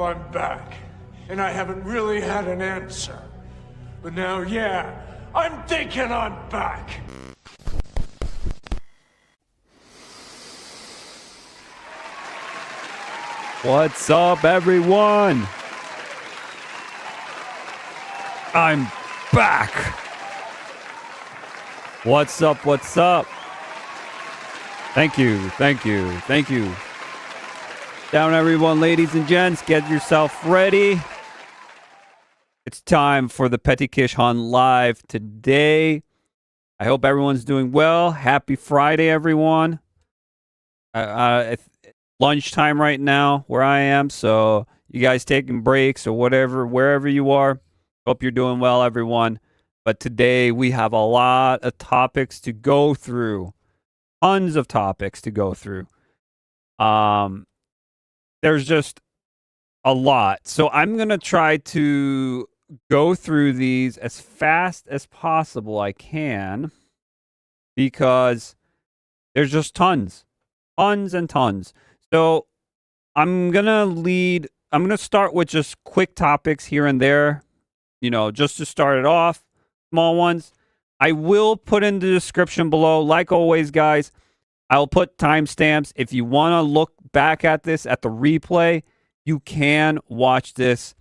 I'm back, and I haven't really had an answer. But now, yeah, I'm thinking I'm back. What's up, everyone? I'm back. What's up? What's up? Thank you. Thank you. Thank you. Down, everyone, ladies and gents. Get yourself ready. It's time for the Peti Kish Hun live today. I hope everyone's doing well. Happy Friday, everyone. It's lunchtime right now where I am, so you guys taking breaks or whatever, wherever you are. Hope you're doing well, everyone. But today we have a lot of topics to go through. Tons of topics to go through. There's just a lot. So I'm going to try to go through these as fast as possible I can because there's just tons and tons. So I'm going to start with just quick topics here and there, just to start it off, small ones. I will put in the description below, like always, guys, I'll put timestamps. If you want to look back at this at the replay, you can watch this,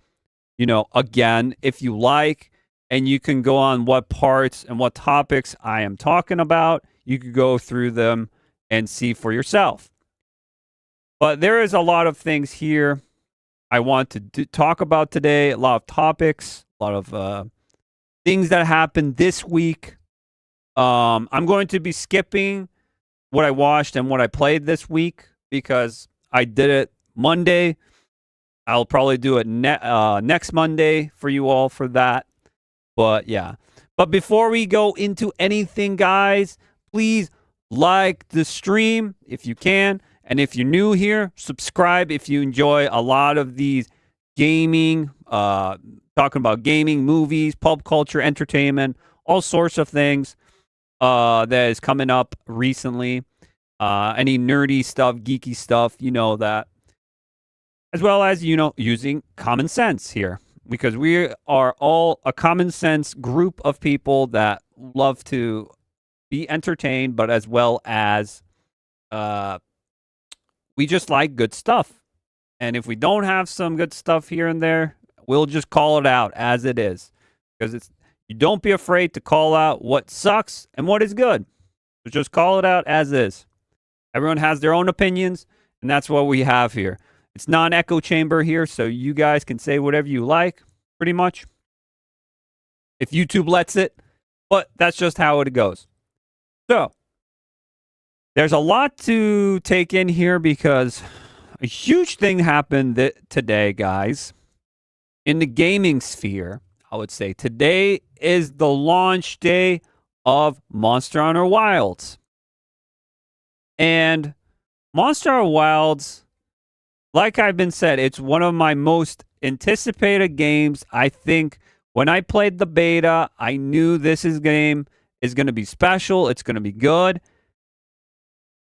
again, if you like, and you can go on what parts and what topics I am talking about. You could go through them and see for yourself. But there is a lot of things here I want to talk about today, a lot of topics, a lot of things that happened this week. I'm going to be skipping what I watched and what I played this week because I did it Monday. I'll probably do it next Monday for you all for that. But yeah. But before we go into anything, guys, please like the stream if you can. And if you're new here, subscribe if you enjoy a lot of these gaming, talking about gaming, movies, pop culture, entertainment, all sorts of things. That is coming up recently. Any nerdy stuff, geeky stuff, that. As well as, using common sense here. Because we are all a common sense group of people that love to be entertained, but as well as we just like good stuff. And if we don't have some good stuff here and there, we'll just call it out as it is. Because you don't be afraid to call out what sucks and what is good. So just call it out as is. Everyone has their own opinions, and that's what we have here. It's not an echo chamber here, so you guys can say whatever you like, pretty much. If YouTube lets it, but that's just how it goes. So, there's a lot to take in here because a huge thing happened today, guys, in the gaming sphere. I would say today is the launch day of Monster Hunter Wilds. And Monster Hunter Wilds, like I've been said, it's one of my most anticipated games. I think when I played the beta, I knew game is going to be special. It's going to be good.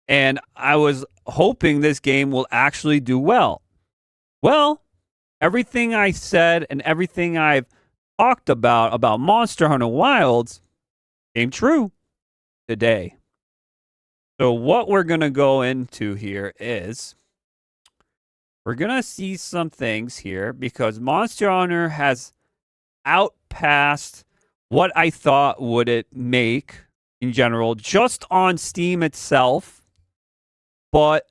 And I was hoping this game will actually do well. Well, everything I said and everything I've talked about Monster Hunter Wilds came true today. So what we're going to go into here is we're going to see some things here because Monster Hunter has outpassed what I thought would it make in general just on Steam itself, but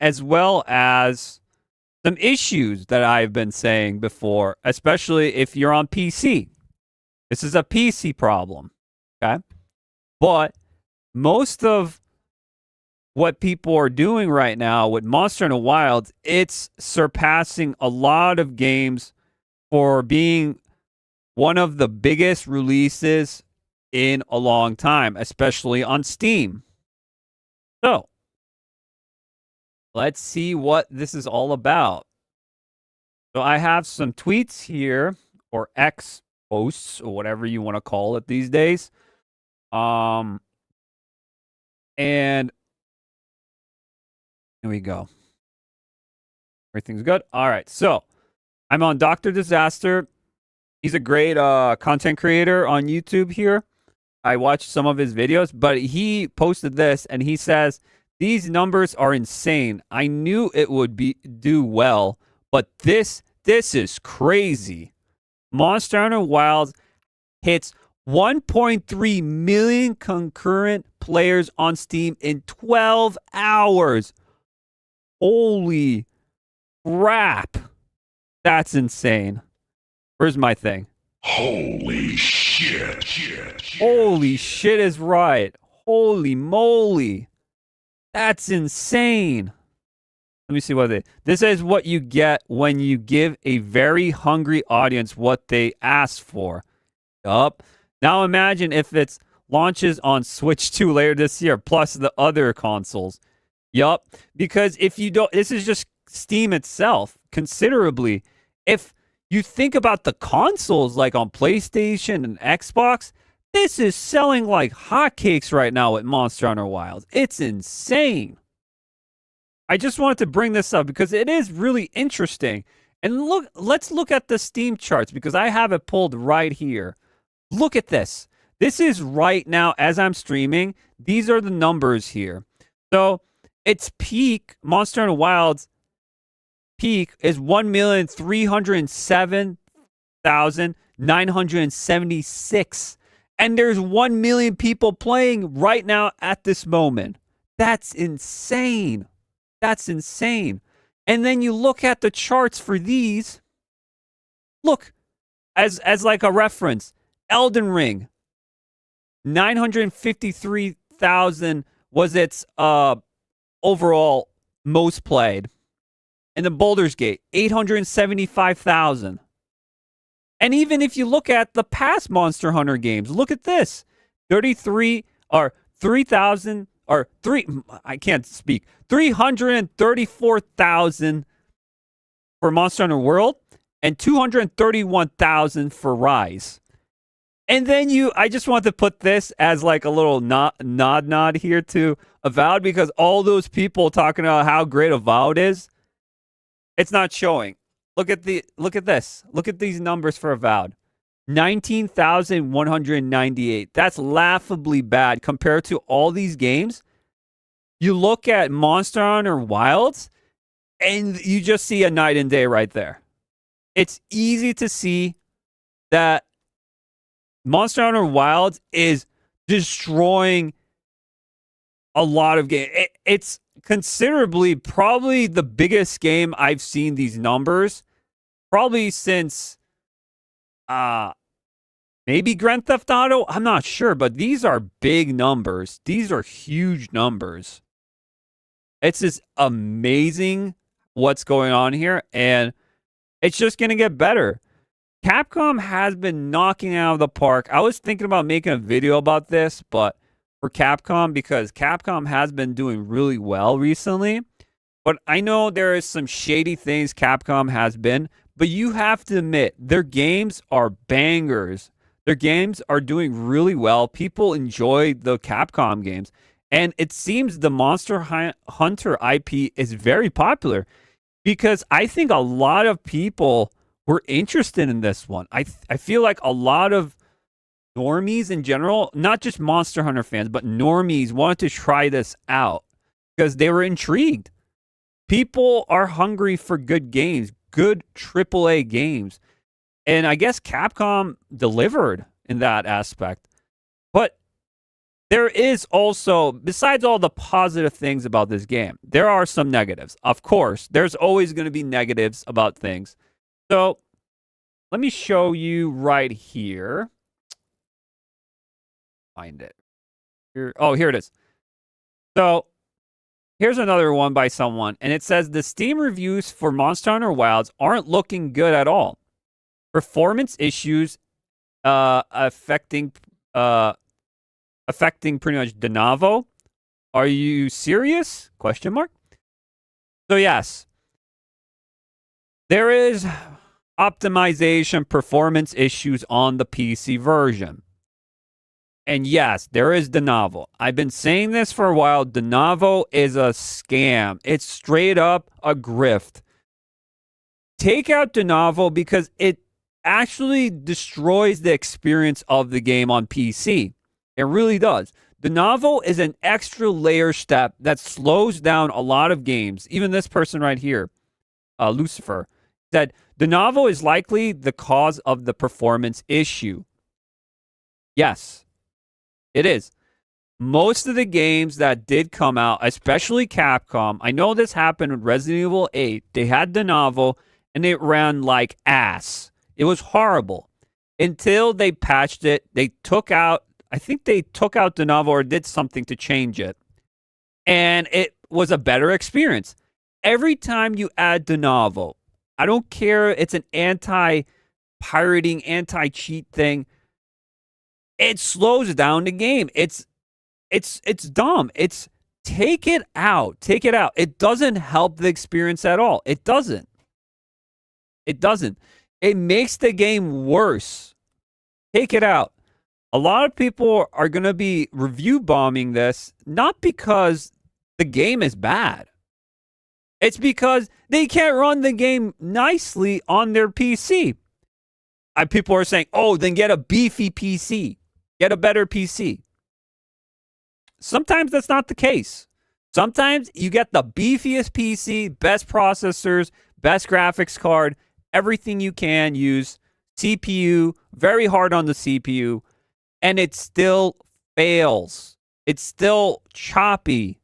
as well as some issues that I've been saying before, especially if you're on PC. This is a PC problem, okay? But most of what people are doing right now with Monster Hunter Wilds, it's surpassing a lot of games for being one of the biggest releases in a long time, especially on Steam. So, let's see what this is all about. So I have some tweets here, or X posts, or whatever you want to call it these days. And here we go. Everything's good. All right. So I'm on Dr. Disaster. He's a great content creator on YouTube here. I watched some of his videos, but he posted this and he says, these numbers are insane. I knew it would do well, but this is crazy. Monster Hunter Wilds hits 1.3 million concurrent players on Steam in 12 hours. Holy crap. That's insane. Where's my thing? Holy shit. Holy shit is right. Holy moly. That's insane. Let me see what this is what you get when you give a very hungry audience what they ask for. Yup. Now imagine if it launches on Switch 2 later this year, plus the other consoles. Yup. Because if you don't, this is just Steam itself, considerably. If you think about the consoles like on PlayStation and Xbox, this is selling like hotcakes right now with Monster Hunter Wilds. It's insane. I just wanted to bring this up because it is really interesting. And look, let's look at the Steam charts because I have it pulled right here. Look at this. This is right now as I'm streaming. These are the numbers here. So its peak, Monster Hunter Wilds peak is 1,307,976. And there's 1 million people playing right now at this moment. That's insane. That's insane. And then you look at the charts for these. Look, as like a reference, Elden Ring, 953,000 was its overall most played. And the Baldur's Gate, 875,000. And even if you look at the past Monster Hunter games, look at this. 334,000 for Monster Hunter World and 231,000 for Rise. And then I just want to put this as like a little nod here to Avowed because all those people talking about how great Avowed is, it's not showing. Look at this. Look at these numbers for Avowed. 19,198. That's laughably bad compared to all these games. You look at Monster Hunter Wilds, and you just see a night and day right there. It's easy to see that Monster Hunter Wilds is destroying a lot of games. It's considerably probably the biggest game I've seen these numbers probably since maybe Grand Theft Auto. I'm not sure, but these are big numbers. These are huge numbers. It's just amazing what's going on here, and it's just going to get better. Capcom has been knocking out of the park. I was thinking about making a video about this, but for Capcom, because Capcom has been doing really well recently. But I know there is some shady things Capcom has been, but you have to admit, their games are bangers. Their games are doing really well. People enjoy the Capcom games. And it seems the Monster Hunter IP is very popular because I think a lot of people were interested in this one. I feel like a lot of normies in general, not just Monster Hunter fans, but normies wanted to try this out because they were intrigued. People are hungry for good games, good AAA games. And I guess Capcom delivered in that aspect. But there is also, besides all the positive things about this game, there are some negatives. Of course, there's always going to be negatives about things. So let me show you right here. Find it. Here it is. So here's another one by someone, and it says the Steam reviews for Monster Hunter Wilds aren't looking good at all. Performance issues affecting pretty much de novo. Are you serious? Question mark. So yes, there is optimization performance issues on the PC version. And yes, there is de novo. I've been saying this for a while. De novo is a scam. It's straight up a grift. take out the novel because it actually destroys the experience of the game on PC. It really does. The novel is an extra layer step that slows down a lot of games. Even this person right here, Lucifer, said the novel is likely the cause of the performance issue. Yes, it is. Most of the games that did come out, especially Capcom, I know this happened with Resident Evil 8. They had the novel and it ran like ass. It was horrible until they patched it. They took out, I think they took out the novel or did something to change it. And it was a better experience. Every time you add the novel, I don't care, it's an anti-pirating, anti-cheat thing. It slows down the game. It's dumb. It's take it out. Take it out. It doesn't help the experience at all. It doesn't. It doesn't. It makes the game worse. Take it out. A lot of people are going to be review bombing this, not because the game is bad. It's because they can't run the game nicely on their PC. People are saying, oh, then get a beefy PC. Get a better PC. Sometimes that's not the case. Sometimes you get the beefiest PC, best processors, best graphics card, everything you can use, CPU, very hard on the CPU, and it still fails. It's still choppy.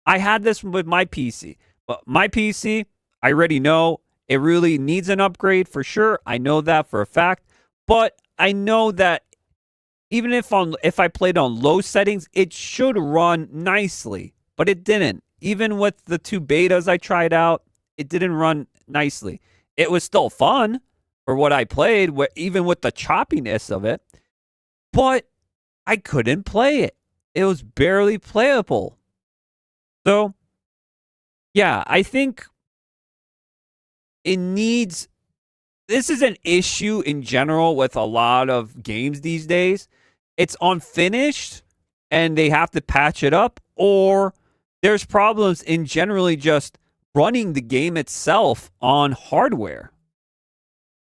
I had this with my PC, but my PC, I already know it really needs an upgrade for sure. I know that for a fact, but I know that even if I played on low settings, it should run nicely, but it didn't. Even with the 2 betas I tried out, it didn't run nicely. It was still fun for what I played, even with the choppiness of it, but I couldn't play it. It was barely playable. So, yeah, I think this is an issue in general with a lot of games these days. It's unfinished and they have to patch it up, or there's problems in generally just running the game itself on hardware.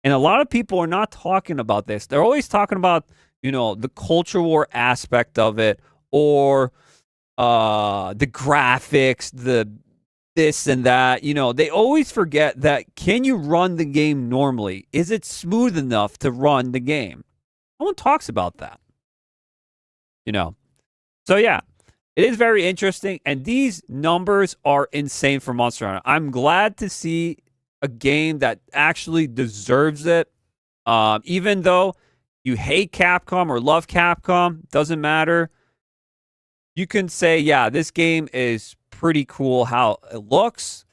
And a lot of people are not talking about this. They're always talking about, the culture war aspect of it, or the graphics, the this and that. They always forget that, can you run the game normally? Is it smooth enough to run the game? No one talks about that. So yeah, it is very interesting, and these numbers are insane for Monster Hunter. I'm glad to see a game that actually deserves it. Even though you hate Capcom or love Capcom, doesn't matter. You can say, yeah, this game is pretty cool. How it looks,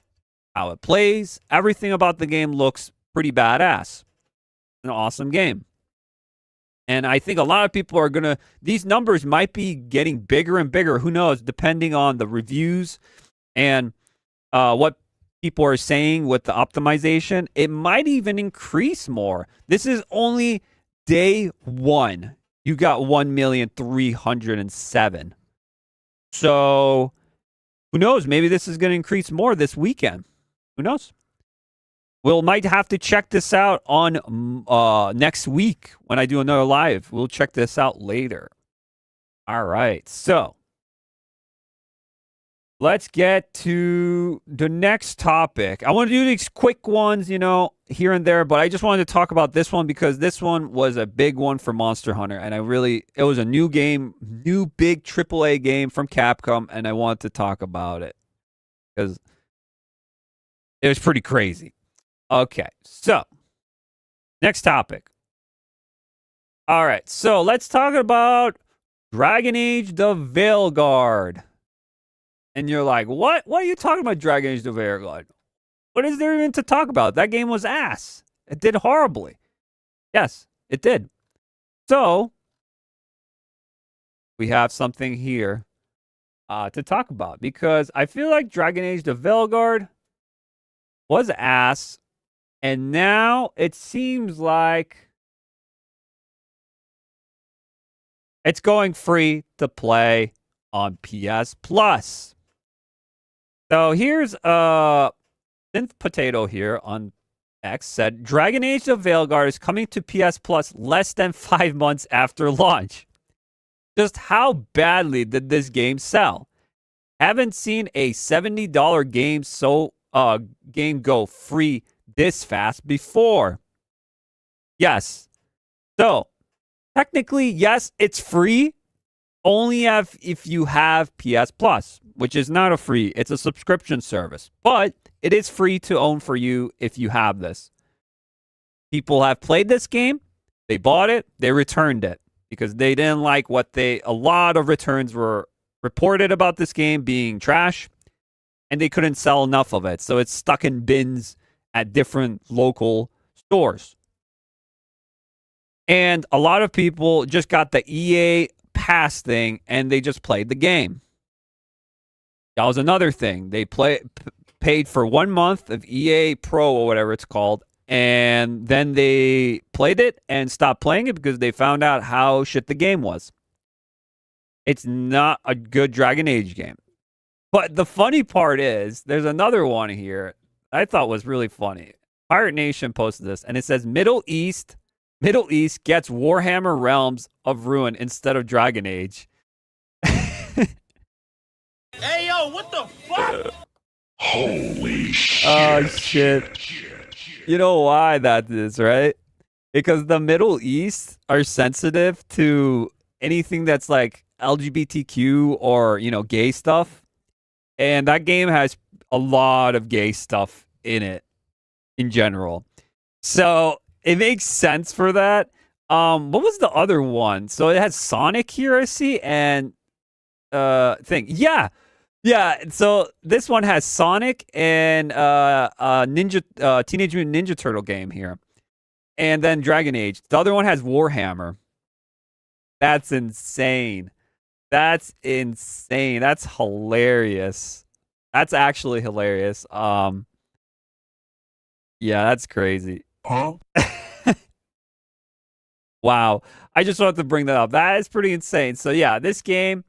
how it plays, everything about the game looks pretty badass. An awesome game. And I think a lot of people are these numbers might be getting bigger and bigger. Who knows, depending on the reviews and what people are saying with the optimization. It might even increase more. This is only day 1. You got 1,307,000. So who knows? Maybe this is going to increase more this weekend. Who knows? Might have to check this out on next week when I do another live. We'll check this out later. All right. So let's get to the next topic. I want to do these quick ones, here and there, but I just wanted to talk about this one because this one was a big one for Monster Hunter, and it was a new game, new big AAA game from Capcom, and I wanted to talk about it because it was pretty crazy. Okay, so next topic. All right, so let's talk about Dragon Age the Veilguard. And you're like, what? What are you talking about, Dragon Age the Veilguard? What is there even to talk about? That game was ass. It did horribly. Yes, it did. So, we have something here to talk about, because I feel like Dragon Age the Veilguard was ass, and now it seems like it's going free to play on PS Plus. So here's Synth Potato here on X said, Dragon Age of Veilguard is coming to PS Plus less than 5 months after launch. Just how badly did this game sell? Haven't seen a $70 game go free this fast before. Yes. So, technically, yes, it's free. Only if you have PS Plus, which is not a free, it's a subscription service. But it is free to own for you if you have this. People have played this game, they bought it, they returned it because they didn't like a lot of returns were reported about this game being trash, and they couldn't sell enough of it. So it's stuck in bins at different local stores. And a lot of people just got the EA Pass thing and they just played the game. That was another thing. They paid for 1 month of EA Pro or whatever it's called, and then they played it and stopped playing it because they found out how shit the game was. It's not a good Dragon Age game. But the funny part is, there's another one here I thought was really funny. Pirate Nation posted this, and it says Middle East gets Warhammer Realms of Ruin instead of Dragon Age. Hey, yo, what the fuck? Holy shit. Oh, shit. You know why that is, right? Because the Middle East are sensitive to anything that's like LGBTQ or, gay stuff. And that game has a lot of gay stuff in it in general. So it makes sense for that. What was the other one? So it has Sonic here, I see, and thing. Yeah. So this one has Sonic and Teenage Mutant Ninja Turtle game here, and then Dragon Age. The other one has Warhammer. That's insane. That's hilarious. That's actually hilarious. Yeah, that's crazy. Huh? Wow. I just wanted to bring that up. That is pretty insane. So yeah, this game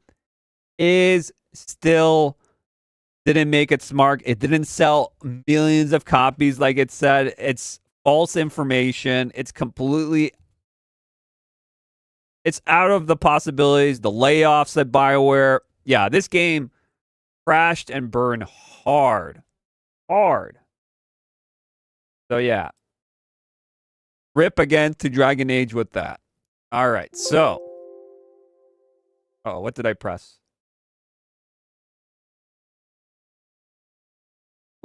is still didn't make it smart. It didn't sell millions of copies like it said. It's false information. It's out of the possibilities. The layoffs at BioWare. Yeah, this game crashed and burned hard. So yeah. Rip again to Dragon Age with that. All right, so. Oh, what did I press?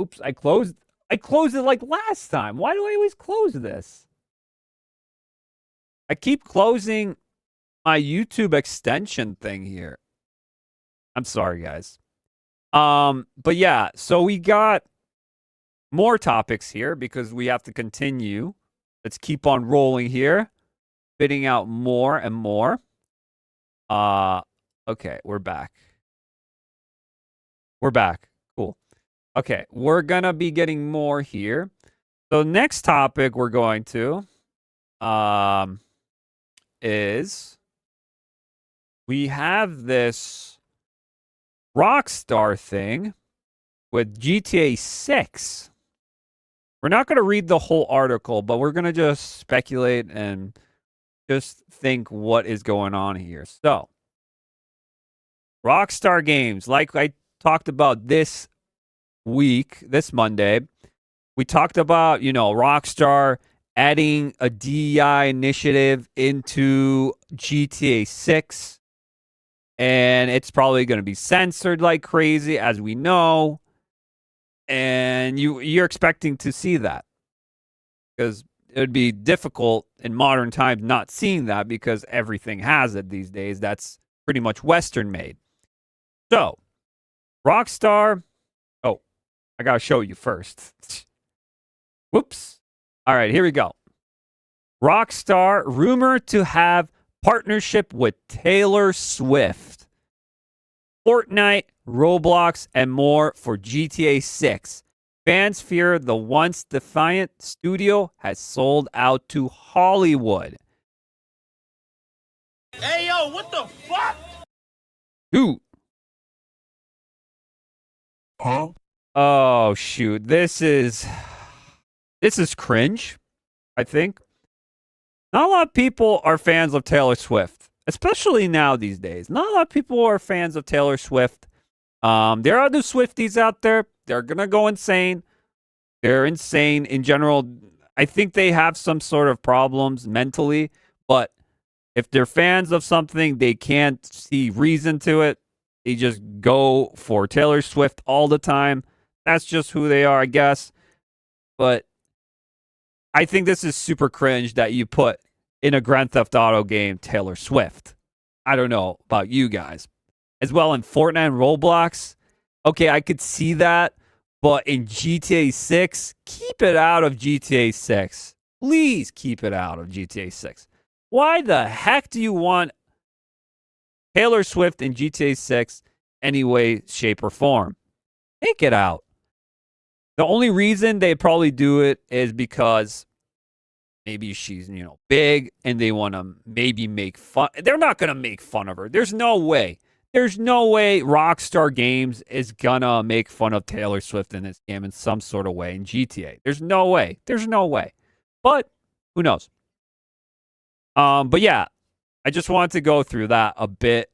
Oops, I closed it like last time. Why do I always close this? I keep closing my YouTube extension thing here. I'm sorry, guys. But yeah, so we got more topics here because we have to continue. Let's keep on rolling here. Spitting out more and more. Okay, we're back. Cool. Okay, we're gonna be getting more here. So next topic we're going to is we have this Rockstar thing with GTA 6. We're not going to read the whole article, but we're going to just speculate and just think what is going on here. So, Rockstar Games, like I talked about this Monday, we talked about, Rockstar adding a DEI initiative into GTA 6, and it's probably going to be censored like crazy, as we know. And you're expecting to see that because it would be difficult in modern times not seeing that because everything has it these days. That's pretty much Western made. So, Rockstar. Oh, I got to show you first. Whoops. All right, here we go. Rockstar rumored to have partnership with Taylor Swift. Fortnite, Roblox, and more for GTA 6. Fans fear the once defiant studio has sold out to Hollywood. Hey, yo, what the fuck? Dude. Huh? Oh, shoot. This is this is cringe, I think. Not a lot of people are fans of Taylor Swift, especially now these days. Not a lot of people are fans of Taylor Swift. There are other Swifties out there. They're going to go insane. They're insane in general. I think they have some sort of problems mentally, but if they're fans of something, they can't see reason to it. They just go for Taylor Swift all the time. That's just who they are, I guess. But I think this is super cringe that you put in a Grand Theft Auto game Taylor Swift. I don't know about you guys. As well in Fortnite and Roblox. Okay, I could see that. But in GTA 6, keep it out of GTA 6. Please keep it out of GTA 6. Why the heck do you want Taylor Swift in GTA 6 any way, shape, or form? Take it out. The only reason they probably do it is because maybe she's, big and they want to maybe make fun. They're not going to make fun of her. There's no way. There's no way Rockstar Games is going to make fun of Taylor Swift in this game in some sort of way in GTA. There's no way. There's no way. But who knows? But yeah, I just wanted to go through that a bit.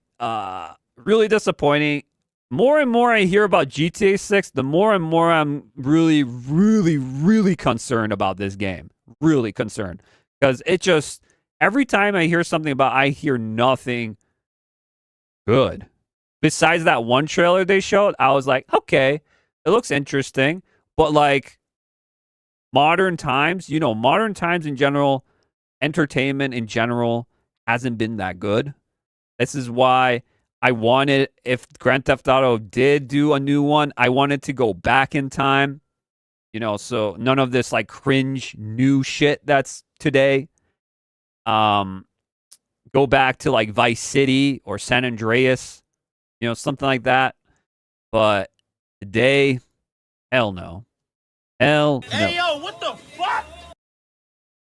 Really disappointing. More and more I hear about GTA 6, the more and more I'm really, really, really concerned about this game. Really concerned. Because it just, every time I hear something about, I hear nothing good. Besides that one trailer they showed, I was like, okay, it looks interesting. But like, modern times in general, entertainment in general hasn't been that good. This is why I wanted, if Grand Theft Auto did do a new one, I wanted to go back in time. So none of this like cringe new shit that's today. Go back to like Vice City or San Andreas, something like that. But today, hell no. Hell no. Hey, yo, what the fuck?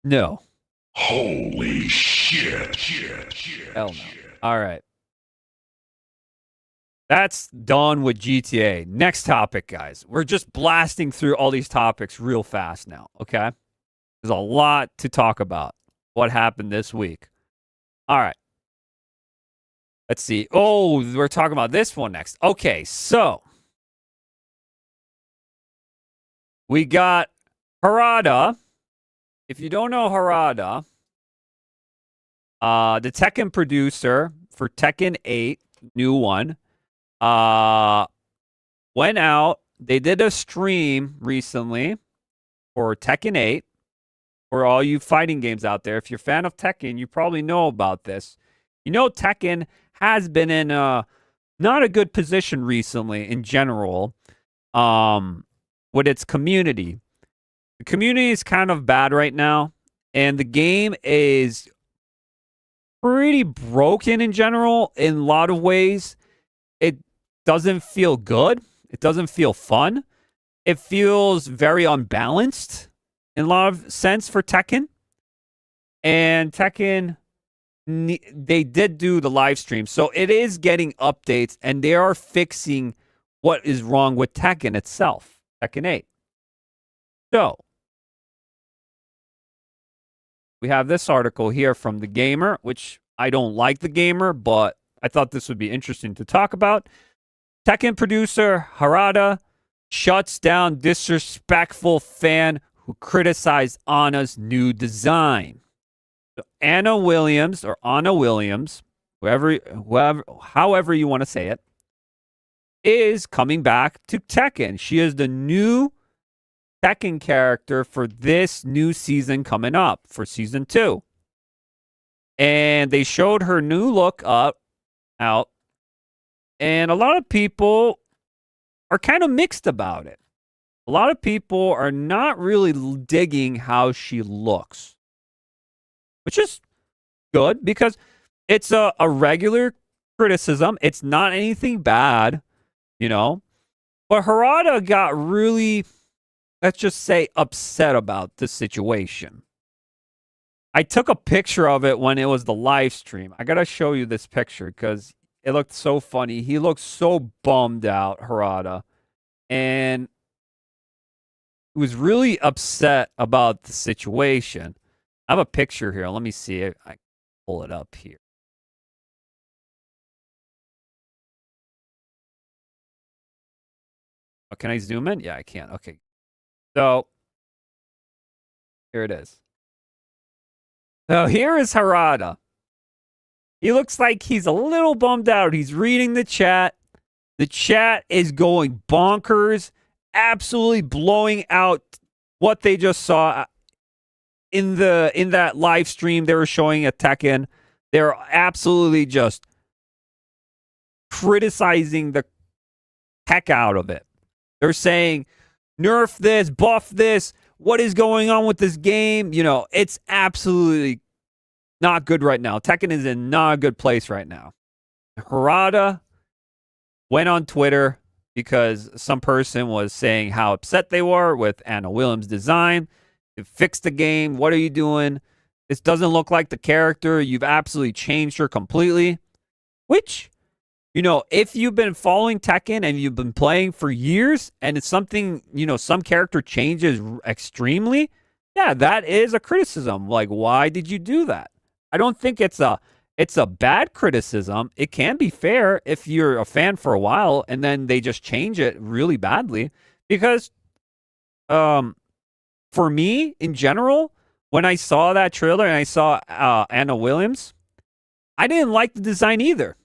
No. Holy shit. Hell no. All right. That's done with GTA. Next topic, guys. We're just blasting through all these topics real fast now, okay? There's a lot to talk about. What happened this week? All right. Let's see. Oh, we're talking about this one next. Okay, so we got Harada. If you don't know Harada, the Tekken producer for Tekken 8, new one, went out. They did a stream recently for Tekken 8. For all you fighting games out there, if you're a fan of Tekken, you probably know about this. Tekken has been in not a good position recently in general with its community. The community is kind of bad right now, and the game is pretty broken in general in a lot of ways. It doesn't feel good. It doesn't feel fun. It feels very unbalanced in a lot of sense for Tekken. And Tekken, they did do the live stream. So it is getting updates, and they are fixing what is wrong with Tekken itself, Tekken 8. So we have this article here from The Gamer, which I don't like The Gamer, but I thought this would be interesting to talk about. Tekken producer Harada shuts down disrespectful fan who criticized Anna's new design. So Anna Williams, however you want to say it, is coming back to Tekken. She is the new Tekken character for this new season coming up, for season 2. And they showed her new look out. And a lot of people are kind of mixed about it. A lot of people are not really digging how she looks, which is good because it's a regular criticism. It's not anything bad, But Harada got really, let's just say, upset about the situation. I took a picture of it when it was the live stream. I got to show you this picture because it looked so funny. He looked so bummed out, Harada. And was really upset about the situation. I have a picture here. Let me see. I pull it up here. Oh, can I zoom in? Yeah, I can. Okay. So here it is. So here is Harada. He looks like he's a little bummed out. He's reading the chat. The chat is going bonkers, absolutely blowing out what they just saw in that live stream they were showing at Tekken. They're absolutely just criticizing the heck out of it. They're saying, nerf this, buff this. What is going on with this game? You know, it's absolutely not good right now. Tekken is in not a good place right now. Harada went on Twitter because some person was saying how upset they were with Anna Williams' design. To fix the game. What are you doing? This doesn't look like the character. You've absolutely changed her completely. Which, you know, if you've been following Tekken and you've been playing for years and it's something, you know, some character changes extremely, yeah, that is a criticism. Like, why did you do that? I don't think it's a bad criticism. It can be fair if you're a fan for a while and then they just change it really badly. Because for me, in general, when I saw that trailer and I saw Anna Williams, I didn't like the design either.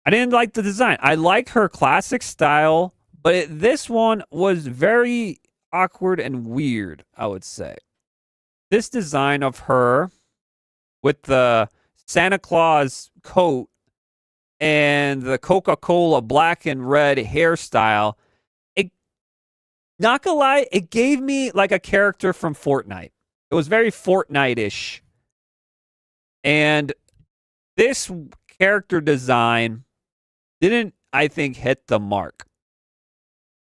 I didn't like the design. I like her classic style, but this one was very awkward and weird, I would say. This design of her with the Santa Claus coat and the Coca-Cola black and red hairstyle, not gonna lie, it gave me like a character from Fortnite. It was very Fortnite-ish. And this character design didn't, I think, hit the mark.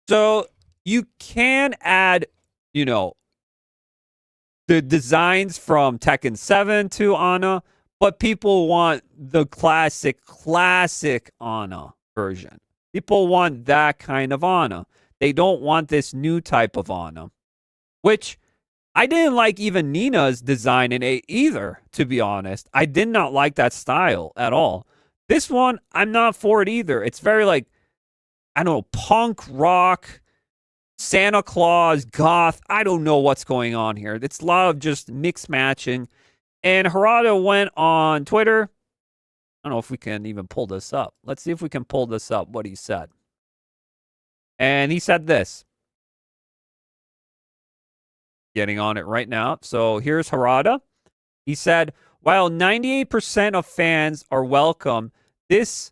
So you can add, you know, the designs from Tekken 7 to Anna, but people want the classic Anna version. People want that kind of Anna. They don't want this new type of Anna, which I didn't like even Nina's design in 8 either, to be honest. I did not like that style at all. This one, I'm not for it either. It's very like, I don't know, punk rock, Santa Claus, goth. I don't know what's going on here. It's a lot of just mix matching. And Harada went on Twitter. I don't know if we can even pull this up. Let's see if we can pull this up, what he said. And he said this. Getting on it right now. So here's Harada. He said, while 98% of fans are welcome this,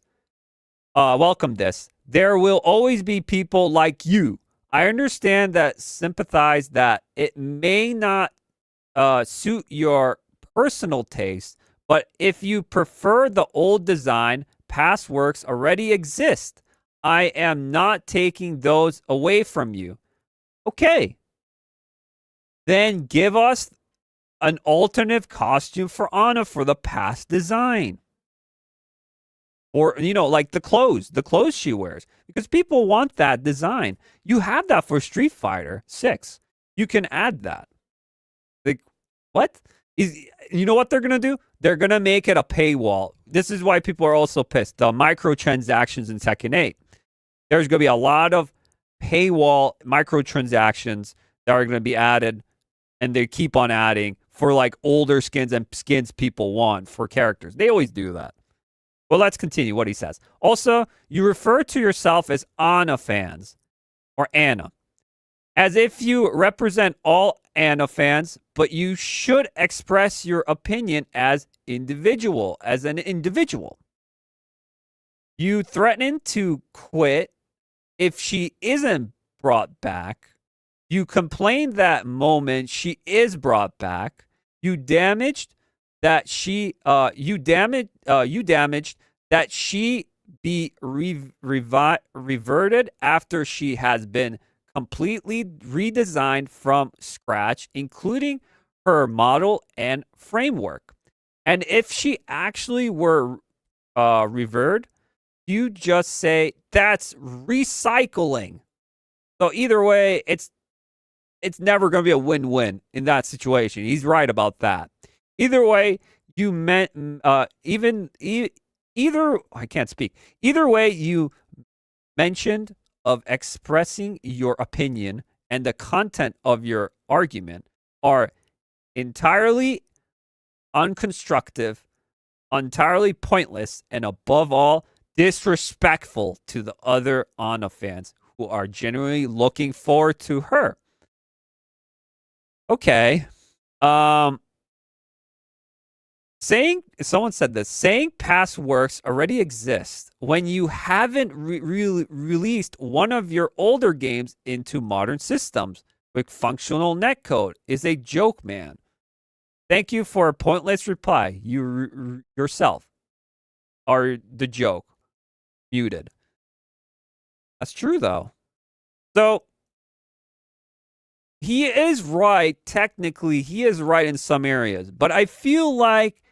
there will always be people like you. I understand that sympathize that it may not suit your personal taste, but if you prefer the old design, past works already exist. I am not taking those away from you. Okay. Then give us an alternative costume for Anna for the past design. Or, you know, like the clothes she wears. Because people want that design. You have that for Street Fighter 6. You can add that. Like, what? You know what they're going to do? They're going to make it a paywall. This is why people are also pissed. The microtransactions in Tekken 8. There's going to be a lot of paywall microtransactions that are going to be added, and they keep on adding for like older skins and skins people want for characters. They always do that. Well, let's continue what he says. Also, you refer to yourself as Anna fans, or Anna, as if you represent all Anna fans, but you should express your opinion as an individual. You threaten to quit if she isn't brought back. You complained that moment she is brought back. You damaged that she that she be reverted after she has been completely redesigned from scratch, including her model and framework. And if she actually were revered, you just say that's recycling. So either way, it's it's never going to be a win-win in that situation. He's right about that. Either way, you meant either I can't speak. Either way, you mentioned of expressing your opinion and the content of your argument are entirely unconstructive, entirely pointless, and above all, disrespectful to the other Anna fans who are genuinely looking forward to her. Okay. Someone said this, saying past works already exist when you haven't released one of your older games into modern systems with functional netcode is a joke, man. Thank you for a pointless reply. You yourself are the joke. Muted. That's true, though. So, he is right. Technically, he is right in some areas. But I feel like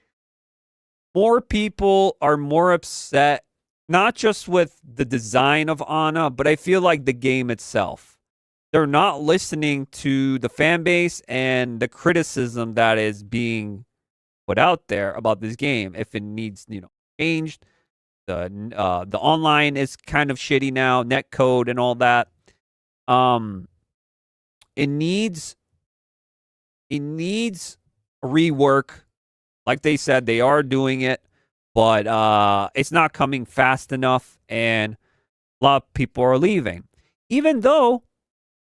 more people are more upset, not just with the design of Anna, but I feel like the game itself. They're not listening to the fan base and the criticism that is being put out there about this game. If it needs, changed, the online is kind of shitty now, netcode and all that. It needs rework. Like they said, they are doing it, but it's not coming fast enough, and a lot of people are leaving. Even though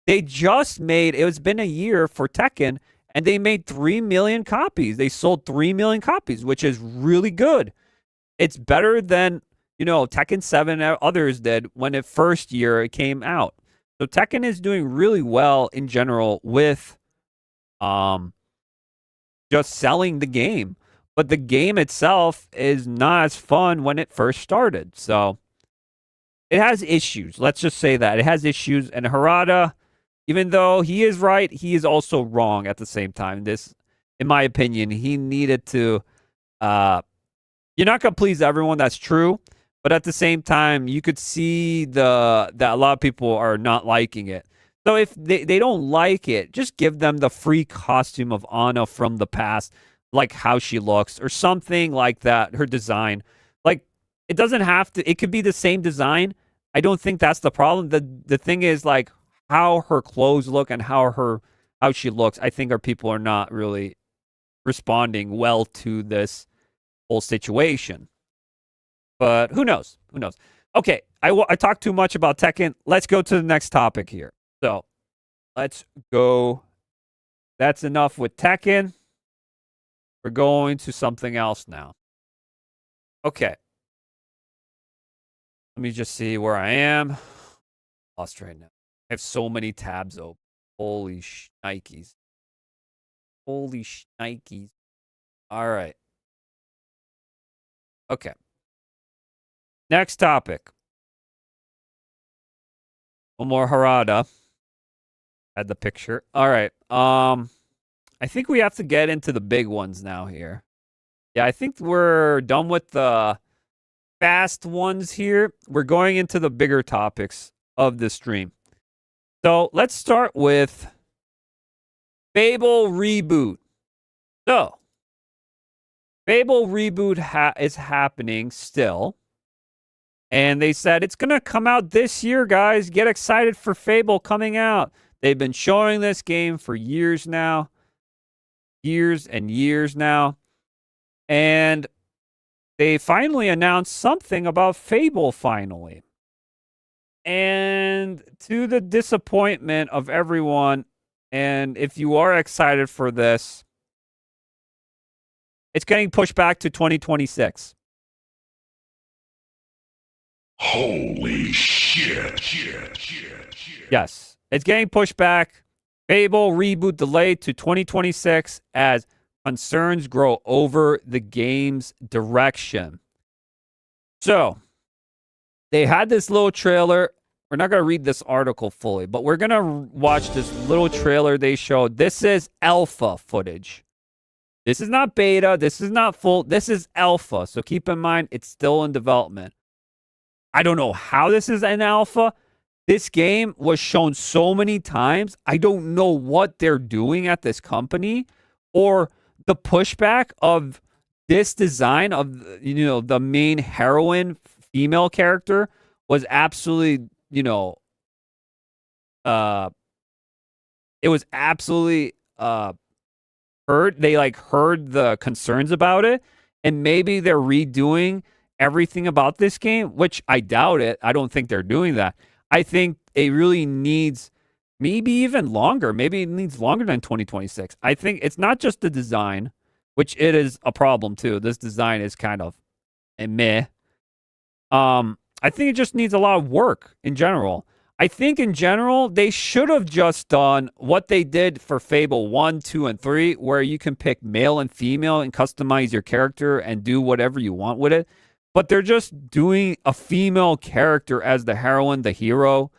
they just made, it's been a year for Tekken, and they made 3 million copies. They sold 3 million copies, which is really good. It's better than, Tekken 7 and others did when it first year it came out. So Tekken is doing really well in general with just selling the game. But the game itself is not as fun when it first started. So it has issues. Let's just say that. It has issues. And Harada, even though he is right, he is also wrong at the same time. This, in my opinion, he needed to... you're not going to please everyone. That's true. But at the same time, you could see that a lot of people are not liking it. So if they don't like it, just give them the free costume of Anna from the past, like how she looks or something like that, her design. Like, it doesn't have to, it could be the same design. I don't think that's the problem. The thing is, like, how her clothes look and how she looks, I think our people are not really responding well to this whole situation. But who knows? Who knows? Okay, I talked too much about Tekken. Let's go to the next topic here. So, let's go. That's enough with Tekken. We're going to something else now. Okay. Let me just see where I am. Lost right now. I have so many tabs open. Holy shnikes. Holy shnikes. All right. Okay. Next topic. One more Harada. Had the picture. All right. I think we have to get into the big ones now here. Yeah, I think we're done with the fast ones here. We're going into the bigger topics of the stream. So let's start with Fable Reboot. So, Fable Reboot is happening still. And they said it's going to come out this year, guys. Get excited for Fable coming out. They've been showing this game for years now. Years and years now. And they finally announced something about Fable finally. And to the disappointment of everyone, and if you are excited for this, it's getting pushed back to 2026. Holy shit. Yes, it's getting pushed back. Fable Reboot delayed to 2026 as concerns grow over the game's direction. So, they had this little trailer. We're not going to read this article fully, but we're going to watch this little trailer they showed. This is alpha footage. This is not beta. This is not full. This is alpha. So keep in mind, it's still in development. I don't know how this is an alpha. This game was shown so many times. I don't know what they're doing at this company, or the pushback of this design of, the main heroine female character was absolutely, it was absolutely heard. They heard the concerns about it, and maybe they're redoing everything about this game, which I doubt it. I don't think they're doing that. I think it really needs maybe even longer. Maybe it needs longer than 2026. I think it's not just the design, which it is a problem too. This design is kind of a meh. I think it just needs a lot of work in general. I think in general, they should have just done what they did for Fable 1, 2, and 3, where you can pick male and female and customize your character and do whatever you want with it. But they're just doing a female character as the heroine, the hero.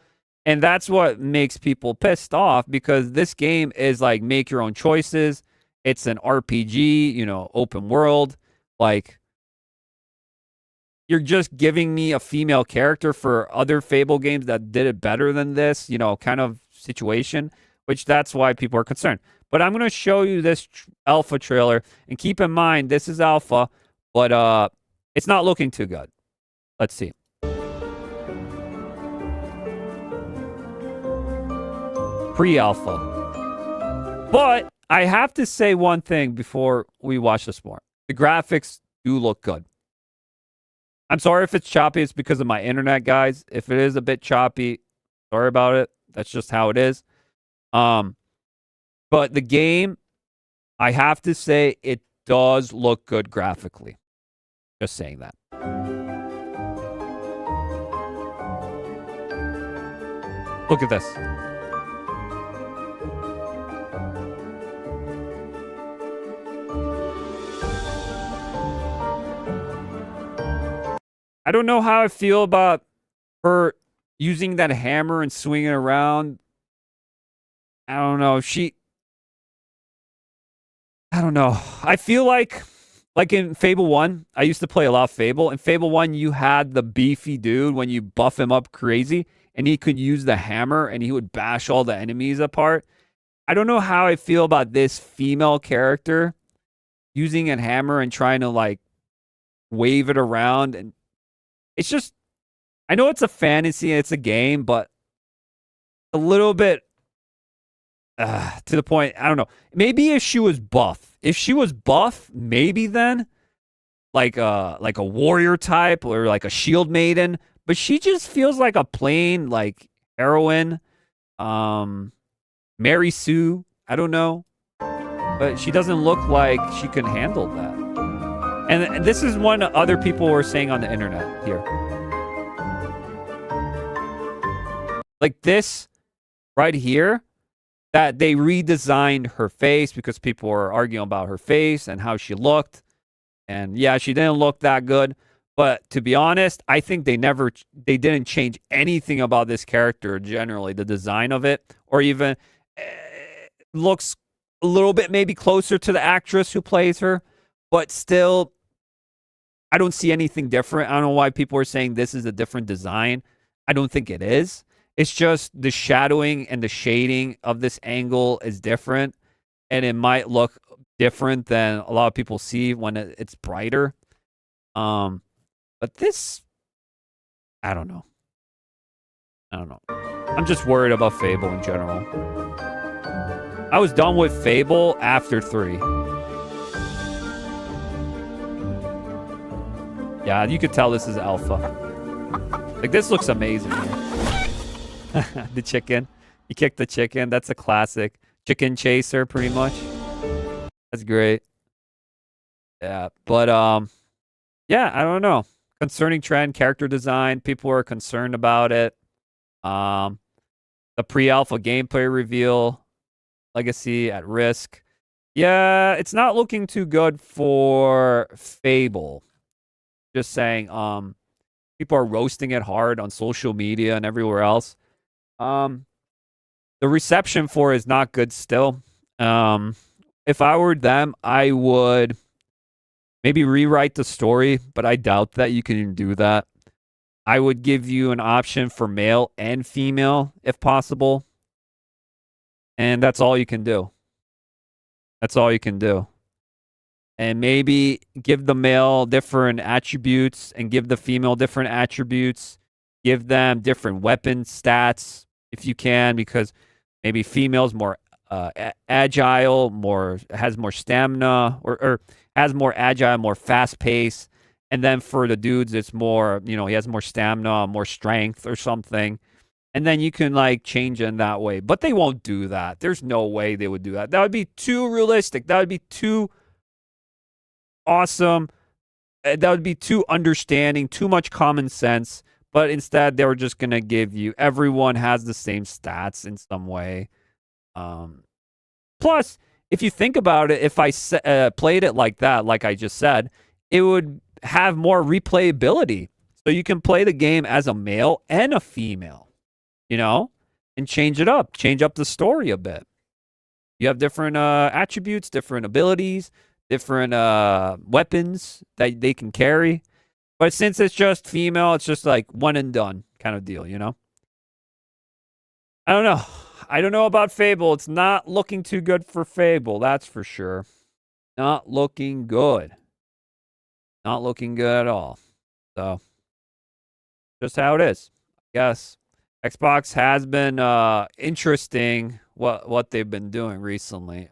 And that's what makes people pissed off, because this game is make your own choices. It's an RPG, open world. You're just giving me a female character for other Fable games that did it better than this, kind of situation, which that's why people are concerned. But I'm going to show you this alpha trailer, and keep in mind, this is alpha, but it's not looking too good. Let's see. Pre-alpha. But I have to say one thing before we watch this more. The graphics do look good. I'm sorry if it's choppy. It's because of my internet, guys. If it is a bit choppy, sorry about it. That's just how it is. But the game, I have to say, it does look good graphically. Just saying that. Look at this. I don't know how I feel about her using that hammer and swinging around. I don't know. I don't know. I feel like in Fable 1, I used to play a lot of Fable. In Fable 1, you had the beefy dude when you buff him up crazy, and he could use the hammer and he would bash all the enemies apart. I don't know how I feel about this female character using a hammer and trying to wave it around, and it's just, I know it's a fantasy and it's a game, but a little bit to the point. I don't know. Maybe if she was buff. If she was buff, maybe then like a warrior type or a shield maiden. But she just feels like a plain heroine. Mary Sue. I don't know. But she doesn't look like she can handle that. And this is one other people were saying on the internet here. This right here, that they redesigned her face because people were arguing about her face and how she looked. And yeah, she didn't look that good. But to be honest, I think they didn't change anything about this character generally, the design of it, or even looks a little bit maybe closer to the actress who plays her. But still, I don't see anything different. I don't know why people are saying this is a different design. I don't think it is. It's just the shadowing and the shading of this angle is different, and it might look different than a lot of people see when it's brighter. But this, I don't know. I'm just worried about Fable in general. I was done with Fable after 3. Yeah, you could tell this is alpha. This looks amazing here. The chicken. You kick the chicken. That's a classic. Chicken chaser, pretty much. That's great. Yeah, but, yeah, I don't know. Concerning trend, character design. People are concerned about it. The pre-alpha gameplay reveal. Legacy at risk. Yeah, it's not looking too good for Fable. Just saying, people are roasting it hard on social media and everywhere else. The reception for it is not good still. If I were them, I would maybe rewrite the story, but I doubt that you can do that. I would give you an option for male and female if possible. And that's all you can do. That's all you can do. And maybe give the male different attributes and give the female different attributes. Give them different weapon stats if you can, because maybe female's more agile, has more stamina, or has more agile, more fast pace. And then for the dudes, it's more, he has more stamina, more strength or something. And then you can like change it in that way. But they won't do that. There's no way they would do that. That would be too realistic. That would be too awesome. That would be too understanding, too much common sense. But instead, they were just going to give you, everyone has the same stats in some way. Plus, if you think about it, if I played it like that, like I just said, it would have more replayability. So you can play the game as a male and a female. And change it up. Change up the story a bit. You have different attributes, different abilities, different weapons that they can carry. But since it's just female, it's just like one and done kind of deal, I don't know. I don't know about Fable. It's not looking too good for Fable, that's for sure. Not looking good. Not looking good at all. So, just how it is, I guess. Xbox has been interesting what they've been doing recently.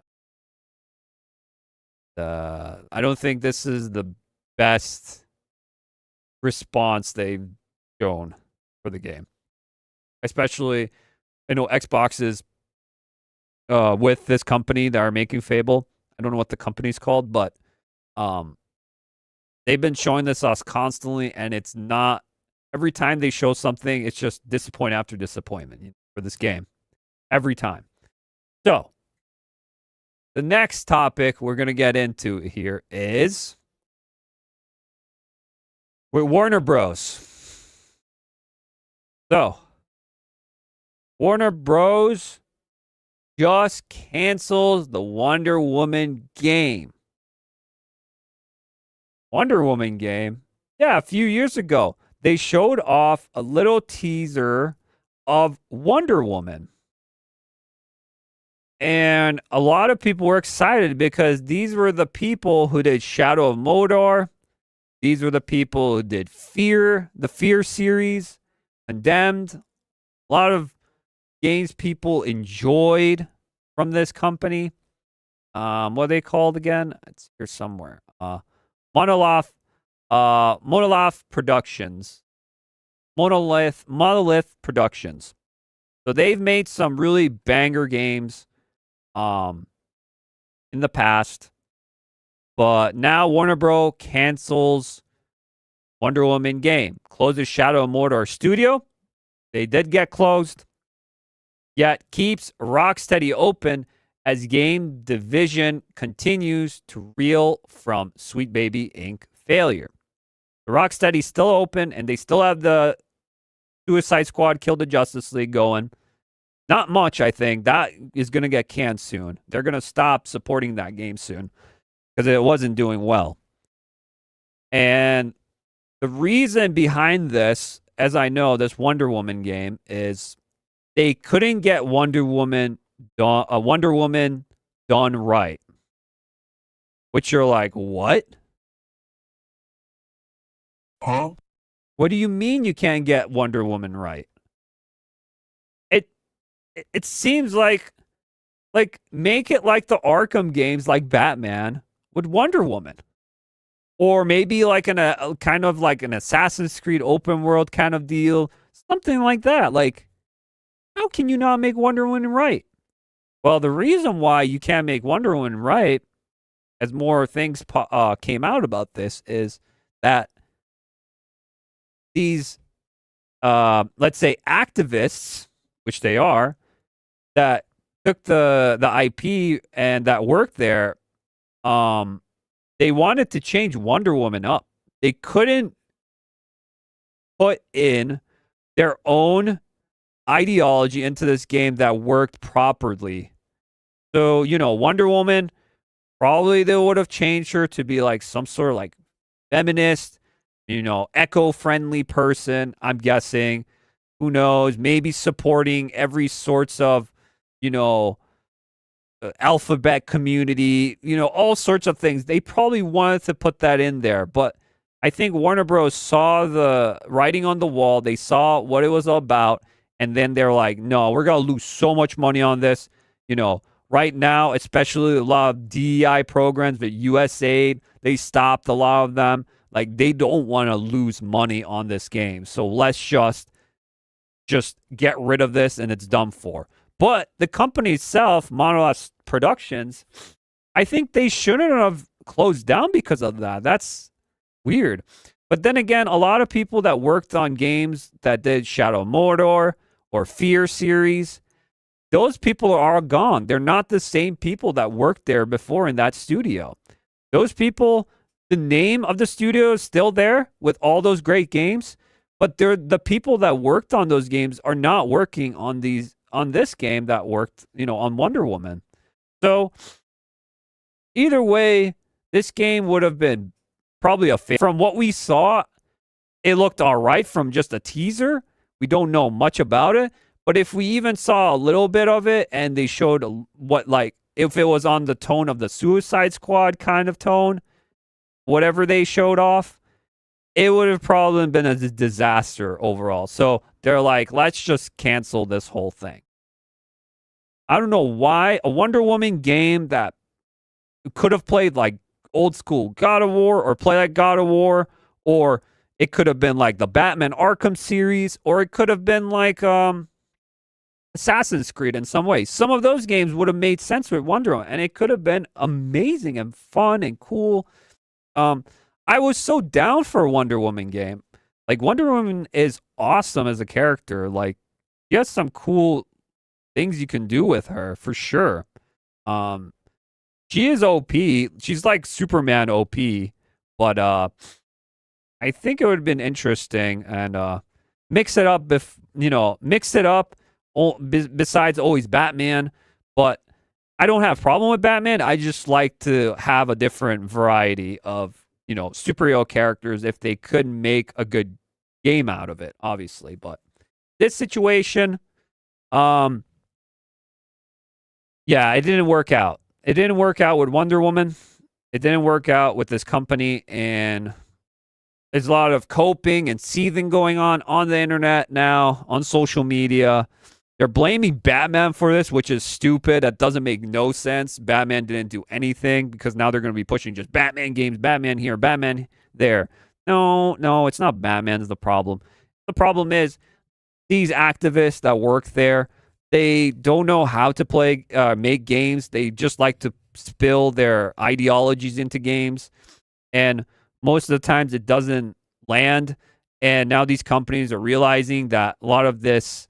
I don't think this is the best response they've shown for the game. Especially, Xbox is with this company that are making Fable. I don't know what the company's called, but they've been showing this us constantly, and it's not. Every time they show something, it's just disappointment after disappointment for this game. Every time. So, the next topic we're going to get into here is with Warner Bros. So, Warner Bros. Just cancels the Wonder Woman game. Wonder Woman game? Yeah, a few years ago. They showed off a little teaser of Wonder Woman. And a lot of people were excited because these were the people who did Shadow of Mordor. These were the people who did Fear, the Fear series, Condemned. A lot of games people enjoyed from this company. What are they called again? It's here somewhere. Monolith Productions. Monolith Productions. So they've made some really banger games in the past. But now Warner Bros. Cancels Wonder Woman game. Closes Shadow of Mordor studio. They did get closed. Yet keeps Rocksteady open as game division continues to reel from Sweet Baby Inc. failure. The Rocksteady's still open, and they still have the Suicide Squad Kill the Justice League going. Not much, I think. That is going to get canned soon. They're going to stop supporting that game soon because it wasn't doing well. And the reason behind this, as I know, this Wonder Woman game is they couldn't get Wonder Woman done right. Which you're like, what? Huh? What do you mean you can't get Wonder Woman right? It seems like make it like the Arkham games, like Batman with Wonder Woman, or maybe like a kind of like an Assassin's Creed open world kind of deal, something like that. Like, how can you not make Wonder Woman right? Well, the reason why you can't make Wonder Woman right, as more things came out about this, is that these, let's say, activists, which they are, that took the IP and that worked there, they wanted to change Wonder Woman up. They couldn't put in their own ideology into this game that worked properly. So, Wonder Woman, probably they would have changed her to be like some sort of like feminist, eco-friendly person, I'm guessing. Who knows? Maybe supporting every sorts of, alphabet community, all sorts of things. They probably wanted to put that in there, but I think Warner Bros. Saw the writing on the wall. They saw what it was all about, and then they're like, no, we're going to lose so much money on this. Right now, especially a lot of DEI programs, but USAID, they stopped a lot of them. Like, they don't want to lose money on this game. So let's just get rid of this and it's done for. But the company itself, Monolith Productions, I think they shouldn't have closed down because of that. That's weird. But then again, a lot of people that worked on games that did Shadow of Mordor or Fear series, those people are gone. They're not the same people that worked there before in that studio. Those people, the name of the studio is still there with all those great games, but the people that worked on those games are not working on this game that worked, on Wonder Woman. So either way, this game would have been probably a fail. From what we saw, it looked all right from just a teaser. We don't know much about it, but if we even saw a little bit of it and they showed if it was on the tone of the Suicide Squad kind of tone, whatever they showed off, it would have probably been a disaster overall. So they're like, let's just cancel this whole thing. I don't know why a Wonder Woman game that could have played like old school God of War or play like God of War, or it could have been like the Batman Arkham series, or it could have been like Assassin's Creed in some ways. Some of those games would have made sense with Wonder Woman, and it could have been amazing and fun and cool. I was so down for a Wonder Woman game. Like, Wonder Woman is awesome as a character. Like, she has some cool things you can do with her, for sure. She is OP. She's like Superman OP. But I think it would have been interesting and mix it up. Besides always Batman. But I don't have a problem with Batman. I just like to have a different variety of, superhero characters if they could make a good game out of it, obviously. But this situation, yeah, it didn't work out. It didn't work out with Wonder Woman. It didn't work out with this company, and there's a lot of coping and seething going on the internet now, on social media. They're blaming Batman for this, which is stupid. That doesn't make no sense. Batman didn't do anything, because now they're going to be pushing just Batman games, Batman here, Batman there. No, it's not Batman's the problem. The problem is these activists that work there, they don't know how to make games. They just like to spill their ideologies into games. And most of the times it doesn't land. And now these companies are realizing that a lot of this,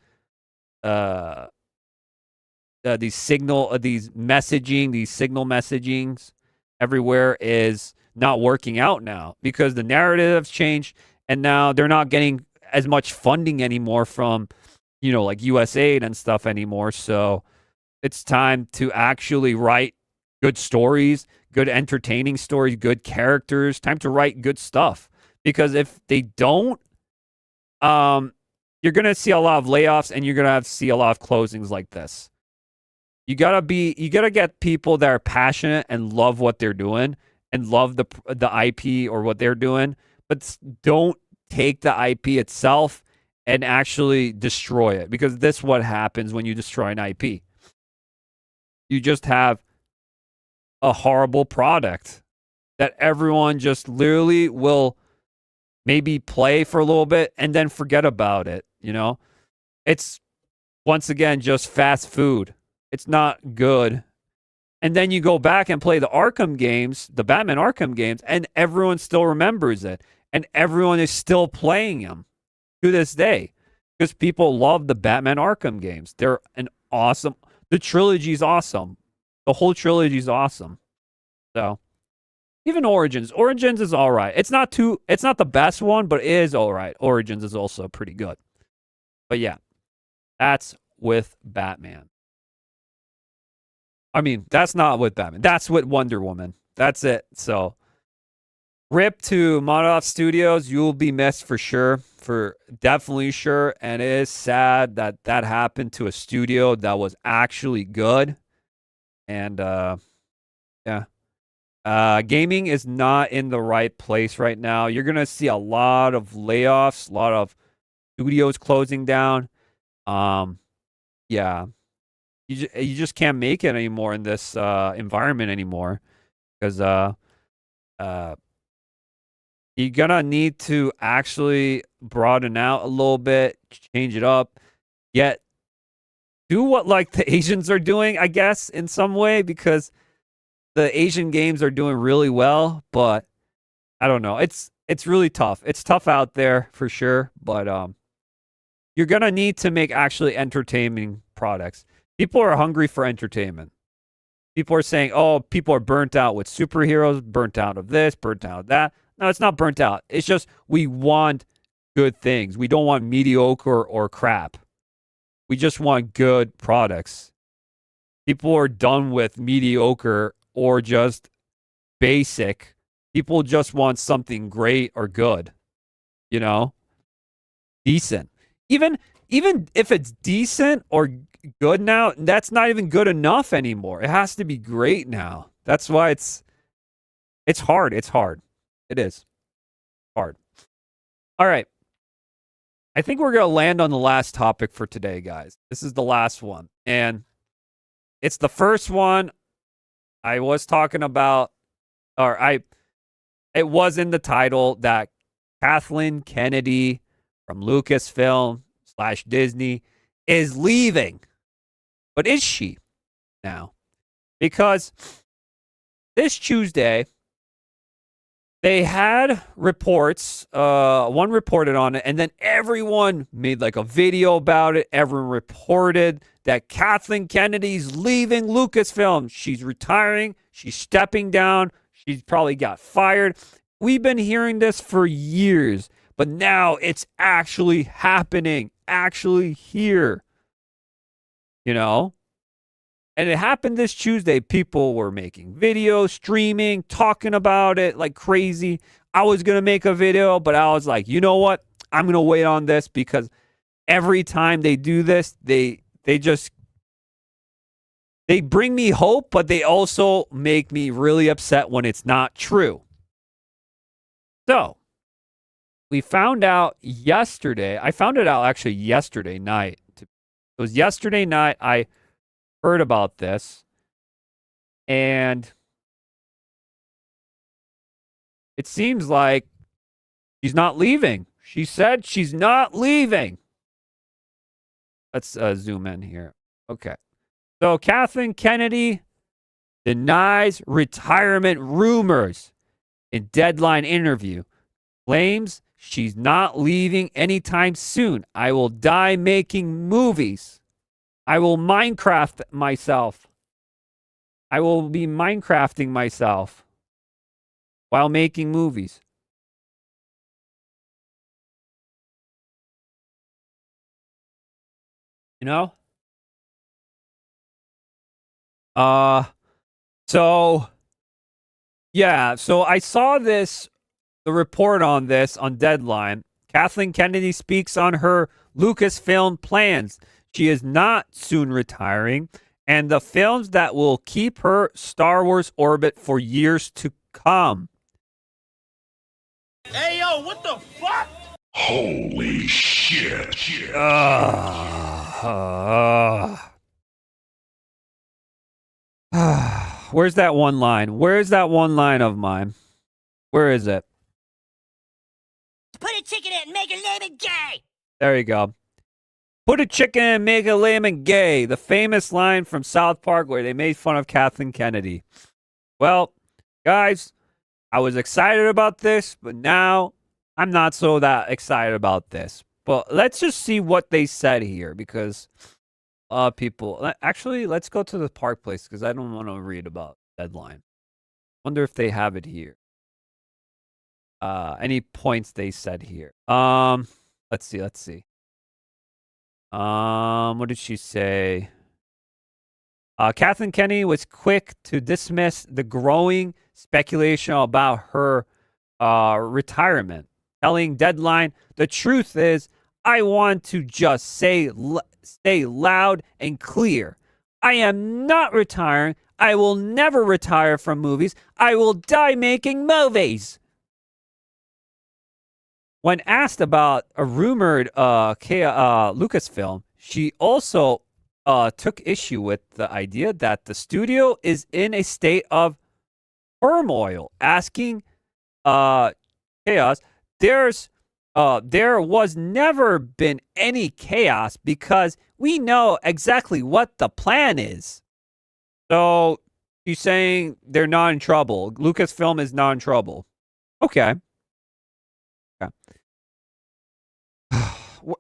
these signal messagings everywhere is not working out now, because the narratives changed, and now they're not getting as much funding anymore from, like USAID and stuff anymore. So it's time to actually write good stories, good entertaining stories, good characters. Time to write good stuff, because if they don't, you're going to see a lot of layoffs, and you're going to have to see a lot of closings like this. You got to get people that are passionate and love what they're doing and love the IP or what they're doing, but don't take the IP itself and actually destroy it, because this is what happens when you destroy an IP. You just have a horrible product that everyone just literally will maybe play for a little bit and then forget about it. It's, once again, just fast food. It's not good. And then you go back and play the Arkham games, the Batman Arkham games, and everyone still remembers it. And everyone is still playing them to this day, because people love the Batman Arkham games. They're the trilogy's awesome. The whole trilogy's awesome. So even Origins is all right. It's not the best one, but it is all right. Origins is also pretty good. But yeah, that's with Batman. I mean, that's not with Batman. That's with Wonder Woman. That's it. So Rip to Monolith Studios. You will be missed for sure, for definitely sure. And it is sad that that happened to a studio that was actually good. And yeah, gaming is not in the right place right now. You're gonna see a lot of layoffs, a lot of studios closing down. Yeah, you just can't make it anymore in this environment anymore because you're gonna need to actually broaden out a little bit, change it up, yet do what like the Asians are doing, I guess, in some way, because the Asian games are doing really well, but I don't know. It's really tough. It's tough out there for sure, but you're gonna need to make actually entertaining products. People are hungry for entertainment. People are saying, "Oh, people are burnt out with superheroes, burnt out of this, burnt out of that." No, it's not burnt out. It's just we want good things. We don't want mediocre or crap. We just want good products. People are done with mediocre or just basic. People just want something great or good. You know? Decent. Even if it's decent or good now, that's not even good enough anymore. It has to be great now. That's why it's hard. It's hard. It is hard. All right. I think we're going to land on the last topic for today, guys. This is the last one. And it's the first one I was talking about, it was in the title that Kathleen Kennedy from Lucasfilm / Disney is leaving. But is she now? Because this Tuesday, they had reports, one reported on it, and then everyone made like a video about it. Everyone reported that Kathleen Kennedy's leaving Lucasfilm. She's retiring. She's stepping down. She's probably got fired. We've been hearing this for years, but now it's actually happening, actually here. You know? And it happened this Tuesday. People were making videos, streaming, talking about it like crazy. I was going to make a video, but I was like, you know what? I'm going to wait on this because every time they do this, they bring me hope, but they also make me really upset when it's not true. So we found out yesterday. I found it out actually yesterday night. It was yesterday night. I heard about this, and it seems like she's not leaving. She said she's not leaving. Let's zoom in here. Okay. So Kathleen Kennedy denies retirement rumors in Deadline interview. Claims she's not leaving anytime soon. I will die making movies. I will Minecraft myself. I will be Minecrafting myself while making movies. You know? So I saw the report on this on Deadline. Kathleen Kennedy speaks on her Lucasfilm plans. She is not soon retiring, and the films that will keep her Star Wars orbit for years to come. Hey, yo, what the fuck? Holy shit. Where's that one line? Where's that one line of mine? Where is it? Put a chicken in and make her name it gay. There you go. Put a chicken in and make a layman gay. The famous line from South Park where they made fun of Kathleen Kennedy. Well, guys, I was excited about this, but now I'm not so that excited about this. But let's just see what they said here, because people... Actually, let's go to the Park Place, because I don't want to read about Deadline. Wonder if they have it here. Any points they said here. Let's see. What did she say? Kathleen Kennedy was quick to dismiss the growing speculation about her retirement. Telling Deadline, the truth is, I want to just stay loud and clear. I am not retiring. I will never retire from movies. I will die making movies. When asked about a rumored Lucasfilm, she also took issue with the idea that the studio is in a state of turmoil, asking chaos. There was never been any chaos because we know exactly what the plan is. So she's saying they're not in trouble. Lucasfilm is not in trouble. Okay.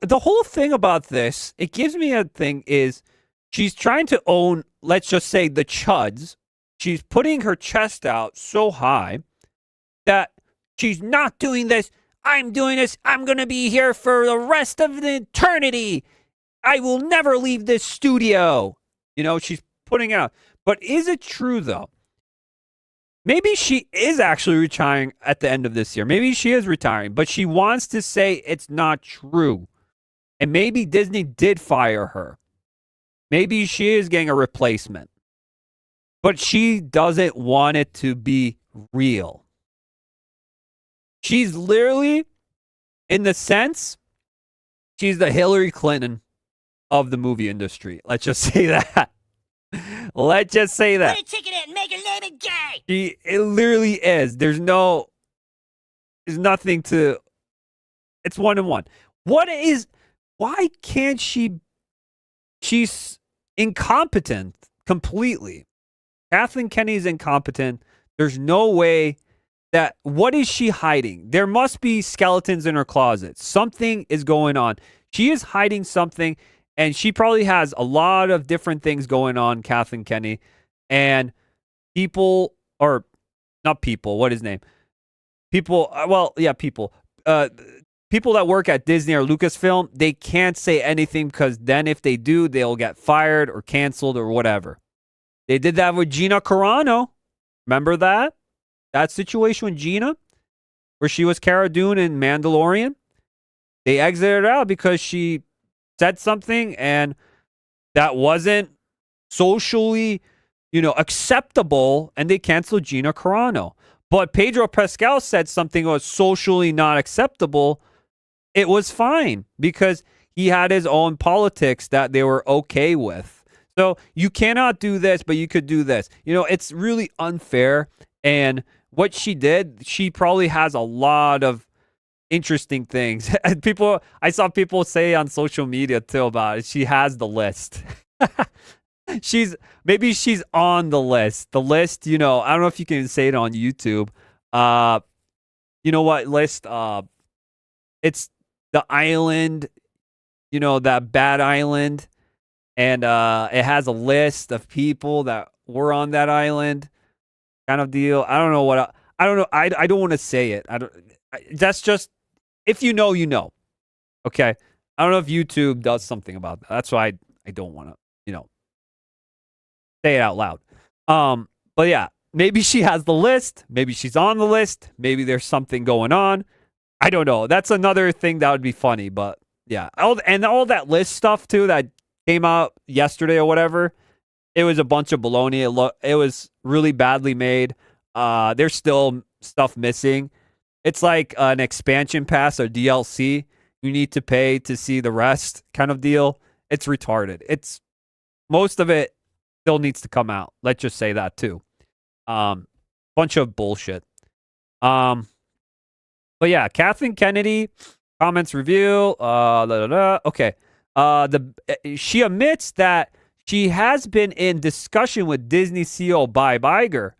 The whole thing about this, it gives me a thing is she's trying to own, let's just say, the chuds. She's putting her chest out so high that she's not doing this. I'm doing this. I'm going to be here for the rest of the eternity. I will never leave this studio. You know, she's putting out. But is it true, though? Maybe she is actually retiring at the end of this year. Maybe she is retiring, but she wants to say it's not true. And maybe Disney did fire her. Maybe she is getting a replacement. But she doesn't want it to be real. She's literally, in the sense, she's the Hillary Clinton of the movie industry. Let's just say that. Let's just say that. Put a ticket in and make her name it gay. It literally is. There's nothing to, it's 1-1. Why can't she's incompetent completely. Kathleen Kennedy's incompetent. There's no way that, what is she hiding? There must be skeletons in her closet. Something is going on. She is hiding something, and she probably has a lot of different things going on, Kathleen Kennedy. And people, or not people, what is his name? People, people. People that work at Disney or Lucasfilm, they can't say anything because then if they do, they'll get fired or canceled or whatever. They did that with Gina Carano. Remember that? That situation with Gina, where she was Cara Dune in Mandalorian. They exited her out because she said something and that wasn't socially, acceptable, and they canceled Gina Carano. But Pedro Pascal said something that was socially not acceptable. It was fine because he had his own politics that they were okay with. So you cannot do this, but you could do this. It's really unfair. And what she did, she probably has a lot of interesting things. I saw people say on social media too about it. She has the list. Maybe she's on the list. The list, I don't know if you can say it on YouTube. You know what list? It's the island, that bad island. And it has a list of people that were on that island, kind of deal. I don't know what. I don't know. I don't want to say it. That's just, if you know, you know. Okay. I don't know if YouTube does something about that. That's why I don't want to, say it out loud. But yeah, maybe she has the list. Maybe she's on the list. Maybe there's something going on. I don't know. That's another thing that would be funny. But yeah, all that list stuff too that came out yesterday or whatever, it was a bunch of baloney. It was really badly made. There's still stuff missing. It's like an expansion pass or DLC. You need to pay to see the rest kind of deal. It's retarded. Most of it still needs to come out. Let's just say that too. Bunch of bullshit. But yeah, Kathleen Kennedy comments review. Okay. She admits that she has been in discussion with Disney CEO Bob Iger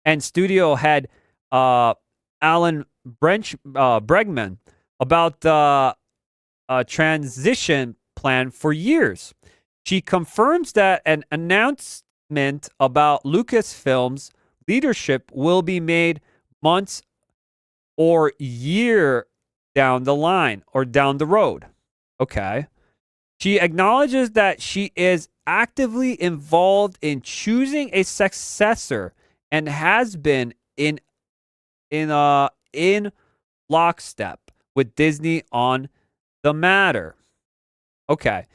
and studio head Alan Bregman about the transition plan for years. She confirms that an announcement about Lucasfilm's leadership will be made months or year down the line or down the road. Okay. She acknowledges that she is actively involved in choosing a successor and has been in in lockstep with Disney on the matter. Okay.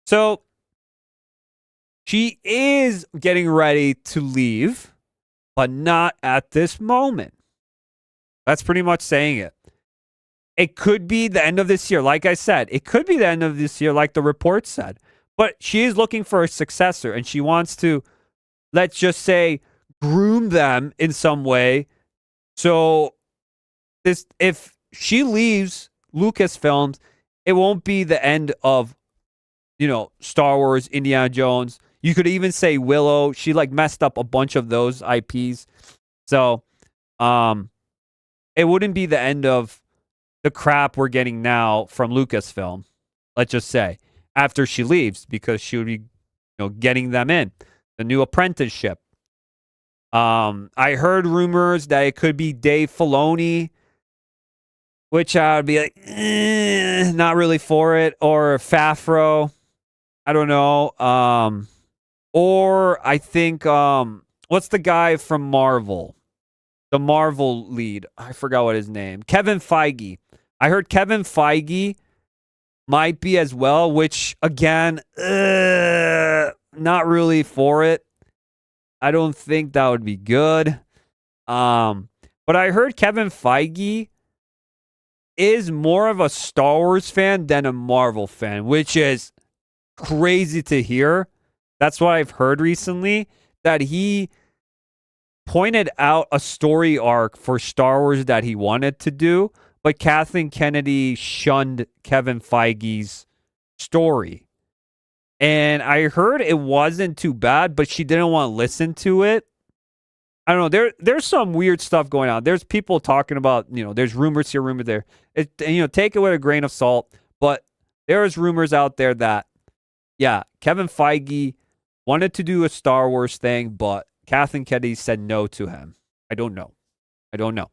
So she is getting ready to leave, but not at this moment. That's pretty much saying it. It could be the end of this year. Like I said, it could be the end of this year, like the report said. But she is looking for a successor, and she wants to, let's just say, groom them in some way. So if she leaves Lucasfilms, it won't be the end of, Star Wars, Indiana Jones. You could even say Willow. She messed up a bunch of those IPs. So it wouldn't be the end of the crap we're getting now from Lucasfilm, let's just say, after she leaves, because she would be getting them in the new apprenticeship. I heard rumors that it could be Dave Filoni, which I would be like, not really for it, or Favreau. I don't know. Or I think, what's the guy from Marvel? The Marvel lead. I forgot what his name. Kevin Feige. I heard Kevin Feige might be as well, which, again, not really for it. I don't think that would be good. But I heard Kevin Feige is more of a Star Wars fan than a Marvel fan, which is crazy to hear. That's what I've heard recently, that he pointed out a story arc for Star Wars that he wanted to do, but Kathleen Kennedy shunned Kevin Feige's story. And I heard it wasn't too bad, but she didn't want to listen to it. I don't know. There's some weird stuff going on. There's people talking about, there's rumors here, rumors there. Take it with a grain of salt. But there's rumors out there that, yeah, Kevin Feige wanted to do a Star Wars thing, but Kathleen Kennedy said no to him. I don't know. We don't know.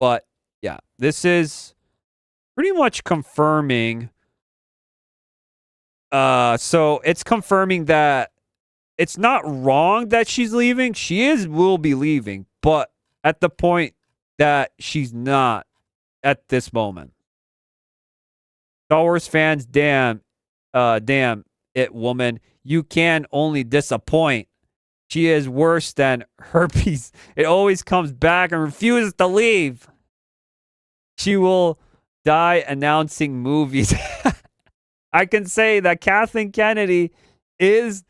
But, yeah, this is pretty much confirming. So it's confirming that it's not wrong that she's leaving. She will be leaving, but at the point that she's not at this moment. Star Wars fans, damn it, woman. You can only disappoint. She is worse than herpes. It always comes back and refuses to leave. She will die announcing movies. I can say that Kathleen Kennedy is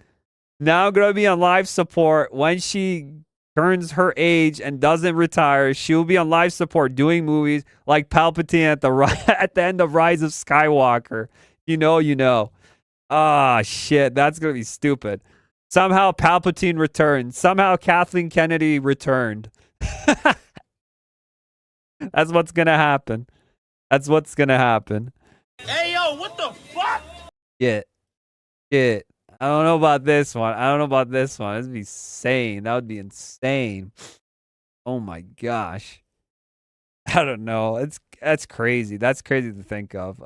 now going to be on life support when she turns her age and doesn't retire. She'll be on life support doing movies like Palpatine at the end of Rise of Skywalker. You know. Ah, shit. That's going to be stupid. Somehow Palpatine returned. Somehow Kathleen Kennedy returned. That's what's going to happen. Hey, yo, what the fuck? Yeah. I don't know about this one. That'd be insane. That would be insane. Oh my gosh. I don't know. That's crazy. That's crazy to think of.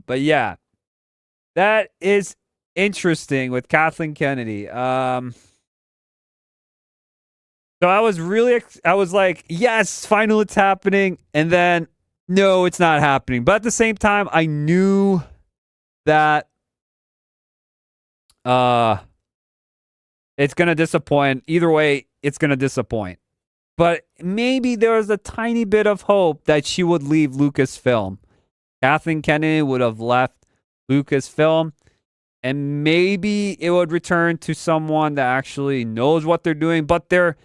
But yeah. That is interesting with Kathleen Kennedy. So I was like, yes, finally it's happening. And then, no, it's not happening. But at the same time, I knew that it's going to disappoint. Either way, it's going to disappoint. But maybe there was a tiny bit of hope that she would leave Lucasfilm. Kathleen Kennedy would have left Lucasfilm, and maybe it would return to someone that actually knows what they're doing. But they're,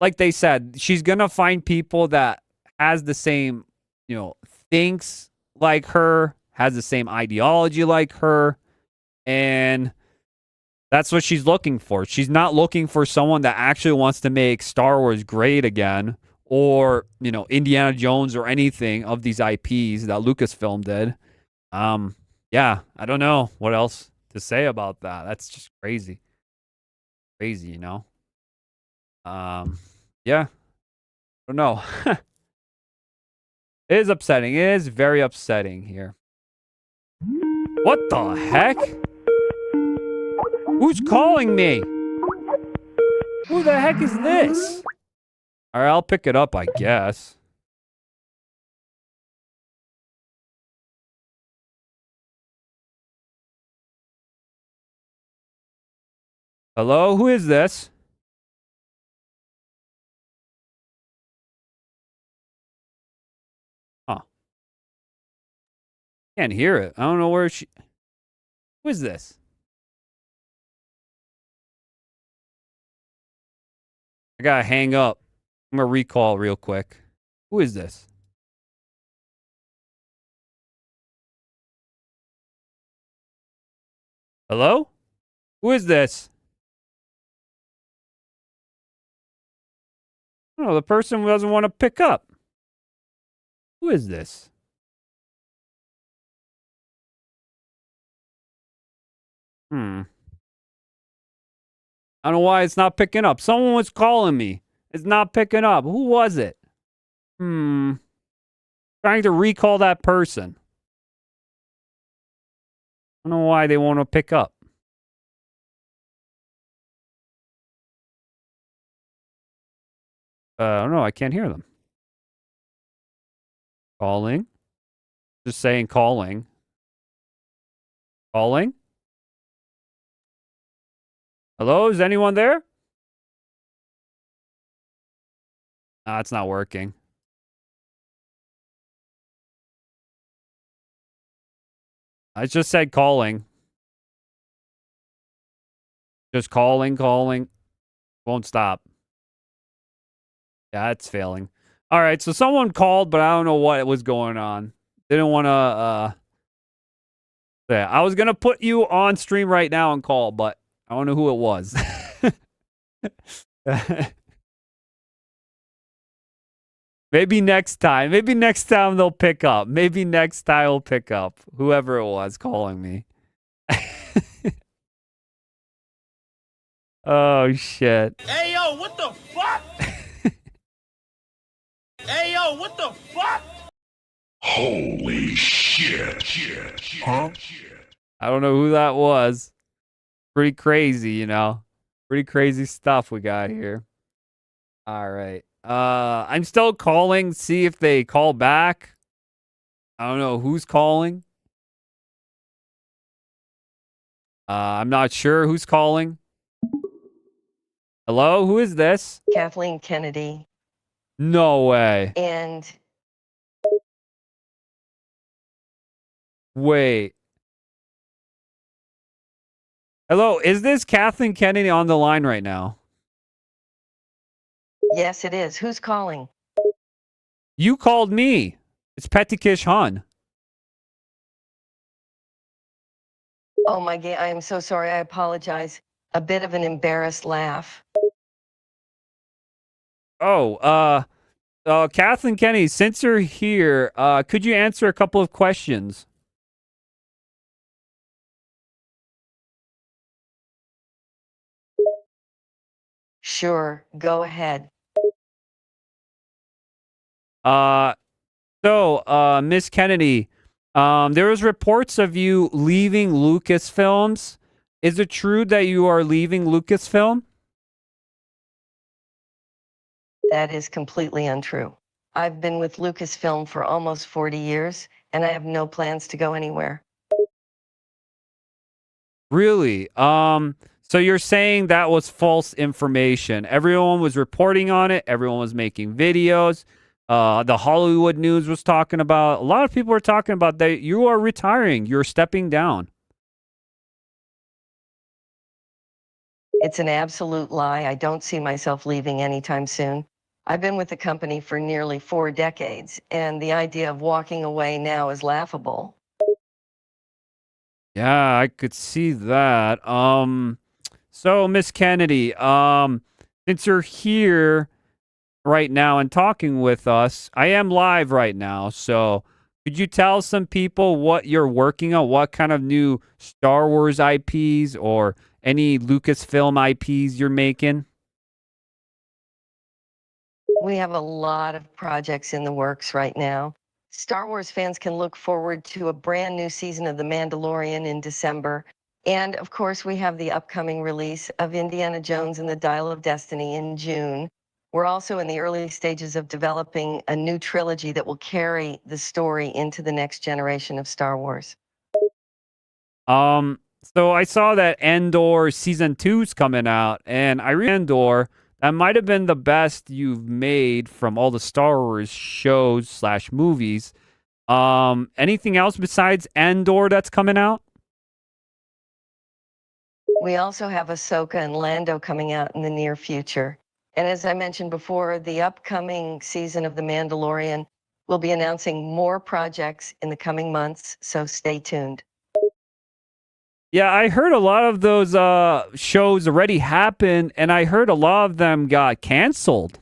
like they said, she's going to find people that has the same, thinks like her, has the same ideology like her, and that's what she's looking for. She's not looking for someone that actually wants to make Star Wars great again, or, Indiana Jones or anything of these IPs that Lucasfilm did. Yeah, I don't know what else to say about that. That's just crazy. Yeah, I don't know. It is upsetting. It is very upsetting here. What the heck? Who's calling me? Who the heck is this? All right, I'll pick it up, I guess. Hello, who is this? Huh. Can't hear it. I don't know where she... Who is this? I gotta hang up. I'm gonna recall real quick. Who is this? Hello? Who is this? Oh, the person doesn't want to pick up. Who is this? I don't know why it's not picking up. Someone was calling me. It's not picking up. Who was it? Trying to recall that person. I don't know why they want to pick up. I don't know. I can't hear them. Calling. Just saying calling. Calling? Hello? Is anyone there? Nah, it's not working. I just said calling. Just calling. Won't stop. Yeah, it's failing. All right, so someone called, but I don't know what was going on. Didn't want to, yeah, I was going to put you on stream right now and call, but I don't know who it was. Maybe next time. Maybe next time they'll pick up. Maybe next time they'll pick up. Whoever it was calling me. Oh, shit. Hey, yo, what the fuck? Hey, yo, what the fuck? Holy shit. Huh? I don't know who that was. Pretty crazy, you know. Pretty crazy stuff we got here. All right. I'm still calling, see if they call back. I don't know who's calling. I'm not sure who's calling. Hello, who is this? Kathleen Kennedy. No way. And Wait. Hello, is this Kathleen Kennedy on the line right now? yes, it is. Who's calling? You called me. It's Peti Kish Hun. Oh my God, I am so sorry. I apologize. A bit of an embarrassed laugh. Oh, Kathleen Kennedy, since you're here, could you answer a couple of questions? Sure, go ahead. Miss Kennedy, there was reports of you leaving Lucasfilms. Is it true that you are leaving Lucasfilm? That is completely untrue. I've been with Lucasfilm for almost 40 years, and I have no plans to go anywhere. Really? So you're saying that was false information. Everyone was reporting on it. Everyone was making videos. The Hollywood news was talking about. A lot of people were talking about that you are retiring. You're stepping down. It's an absolute lie. I don't see myself leaving anytime soon. I've been with the company for nearly 4 decades, and the idea of walking away now is laughable. Yeah, I could see that. So Miss Kennedy, since you're here right now and talking with us, I am live right now. So could you tell some people what you're working on? What kind of new Star Wars IPs or any Lucasfilm IPs you're making? We have a lot of projects in the works right now. Star Wars fans can look forward to a brand new season of The Mandalorian in December. And of course, we have the upcoming release of Indiana Jones and the Dial of Destiny in June. We're also in the early stages of developing a new trilogy that will carry the story into the next generation of Star Wars. So I saw that Andor season 2's coming out, and I read Andor. That might have been the best you've made from all the Star Wars shows / movies. Anything else besides Andor that's coming out? We also have Ahsoka and Lando coming out in the near future. And as I mentioned before, the upcoming season of The Mandalorian will be announcing more projects in the coming months, so stay tuned. Yeah, I heard a lot of those shows already happened, and I heard a lot of them got canceled.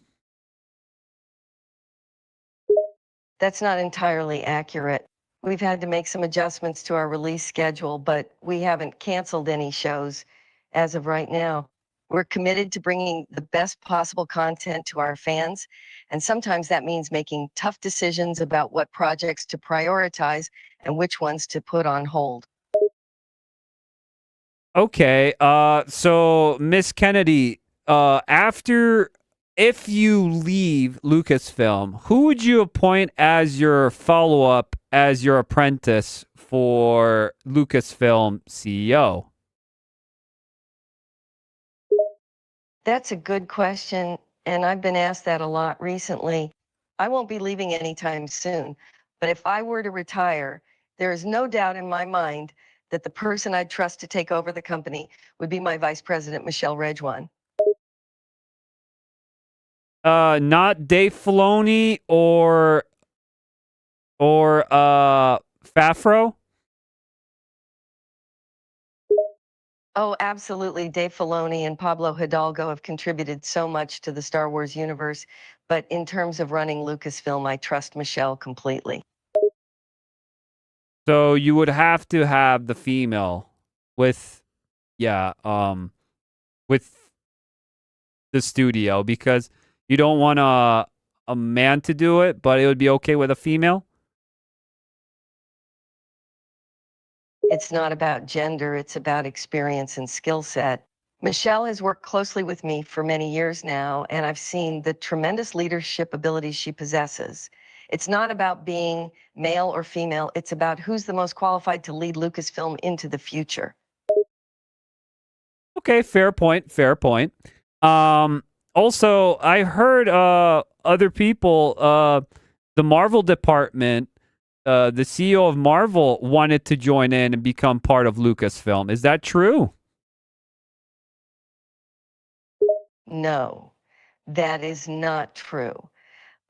That's not entirely accurate. We've had to make some adjustments to our release schedule, but we haven't canceled any shows as of right now. We're committed to bringing the best possible content to our fans, and sometimes that means making tough decisions about what projects to prioritize and which ones to put on hold. Okay, so Miss Kennedy, if you leave Lucasfilm, who would you appoint as your follow-up, as your apprentice for Lucasfilm CEO? That's a good question, and I've been asked that a lot recently. I won't be leaving anytime soon, but if I were to retire, there is no doubt in my mind that the person I'd trust to take over the company would be my Vice President, Michelle Rejwan. Not Dave Filoni or Favreau? Oh, absolutely. Dave Filoni and Pablo Hidalgo have contributed so much to the Star Wars universe, but in terms of running Lucasfilm, I trust Michelle completely. So you would have to have the female with with the studio, because you don't want a man to do it, but it would be okay with a female? It's not about gender, it's about experience and skill set. Michelle has worked closely with me for many years now, and I've seen the tremendous leadership abilities she possesses. It's not about being male or female, it's about who's the most qualified to lead Lucasfilm into the future. Okay, fair point, fair point. Also, I heard other people, the Marvel department, the CEO of Marvel wanted to join in and become part of Lucasfilm. Is that true? No, that is not true.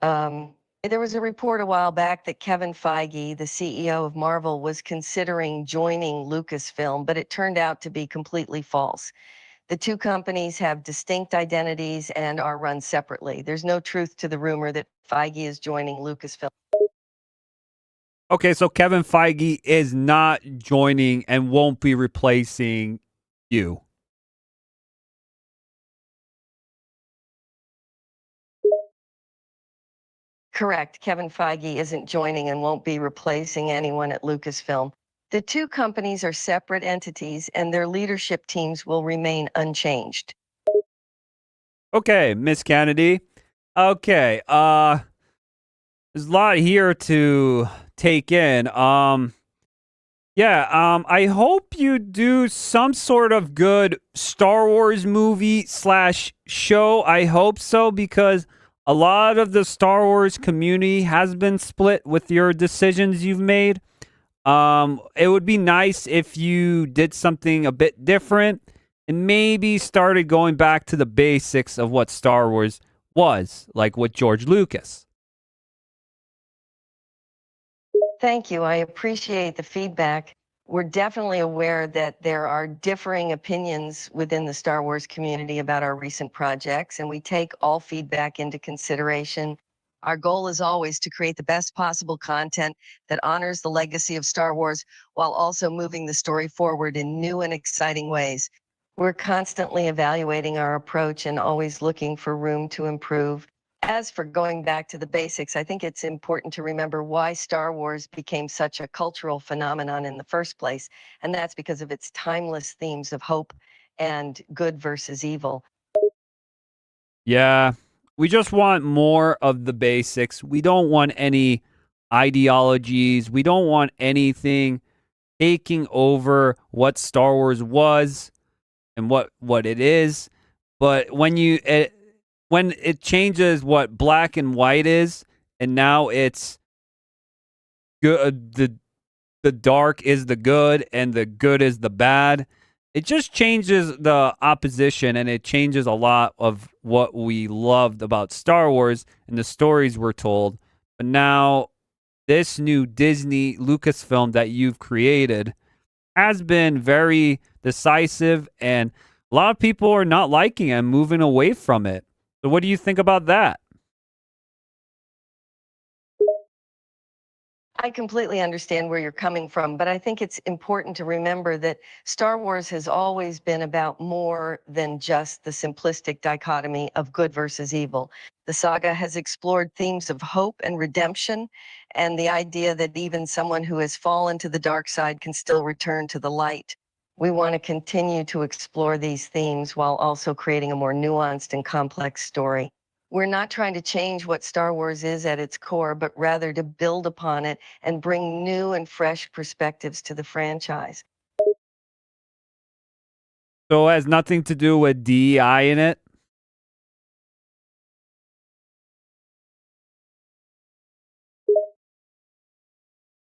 There was a report a while back that Kevin Feige, the CEO of Marvel, was considering joining Lucasfilm, but it turned out to be completely false. The two companies have distinct identities and are run separately. There's no truth to the rumor that Feige is joining Lucasfilm. Okay, so Kevin Feige is not joining and won't be replacing you. Correct. Kevin Feige isn't joining and won't be replacing anyone at Lucasfilm. The two companies are separate entities and their leadership teams will remain unchanged. Okay, Miss Kennedy. Okay, there's a lot here to take in. I hope you do some sort of good Star Wars movie / show. I hope so, because a lot of the Star Wars community has been split with your decisions you've made. It would be nice if you did something a bit different and maybe started going back to the basics of what Star Wars was, like with George Lucas. Thank you. I appreciate the feedback. We're definitely aware that there are differing opinions within the Star Wars community about our recent projects, and we take all feedback into consideration. Our goal is always to create the best possible content that honors the legacy of Star Wars while also moving the story forward in new and exciting ways. We're constantly evaluating our approach and always looking for room to improve. As for going back to the basics, I think it's important to remember why Star Wars became such a cultural phenomenon in the first place, and that's because of its timeless themes of hope and good versus evil. Yeah, We just want more of the basics. We don't want any ideologies. We don't want anything taking over what Star Wars was and what it is. But when it changes what black and white is, and now it's good, the dark is the good and the good is the bad. It just changes the opposition, and it changes a lot of what we loved about Star Wars and the stories we're told. But now, this new Disney Lucasfilm that you've created has been very decisive, and a lot of people are not liking it and moving away from it. So what do you think about that? I completely understand where you're coming from, but I think it's important to remember that Star Wars has always been about more than just the simplistic dichotomy of good versus evil. The saga has explored themes of hope and redemption, and the idea that even someone who has fallen to the dark side can still return to the light. We want to continue to explore these themes while also creating a more nuanced and complex story. We're not trying to change what Star Wars is at its core, but rather to build upon it and bring new and fresh perspectives to the franchise. So it has nothing to do with DEI in it?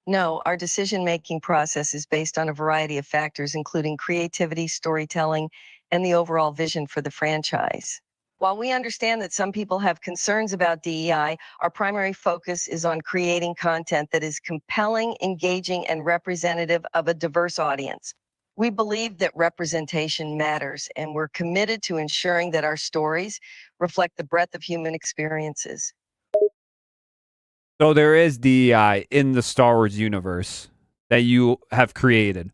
No, our decision-making process is based on a variety of factors, including creativity, storytelling, and the overall vision for the franchise. While we understand that some people have concerns about DEI, our primary focus is on creating content that is compelling, engaging, and representative of a diverse audience. We believe that representation matters, and we're committed to ensuring that our stories reflect the breadth of human experiences. So there is DEI in the Star Wars universe that you have created.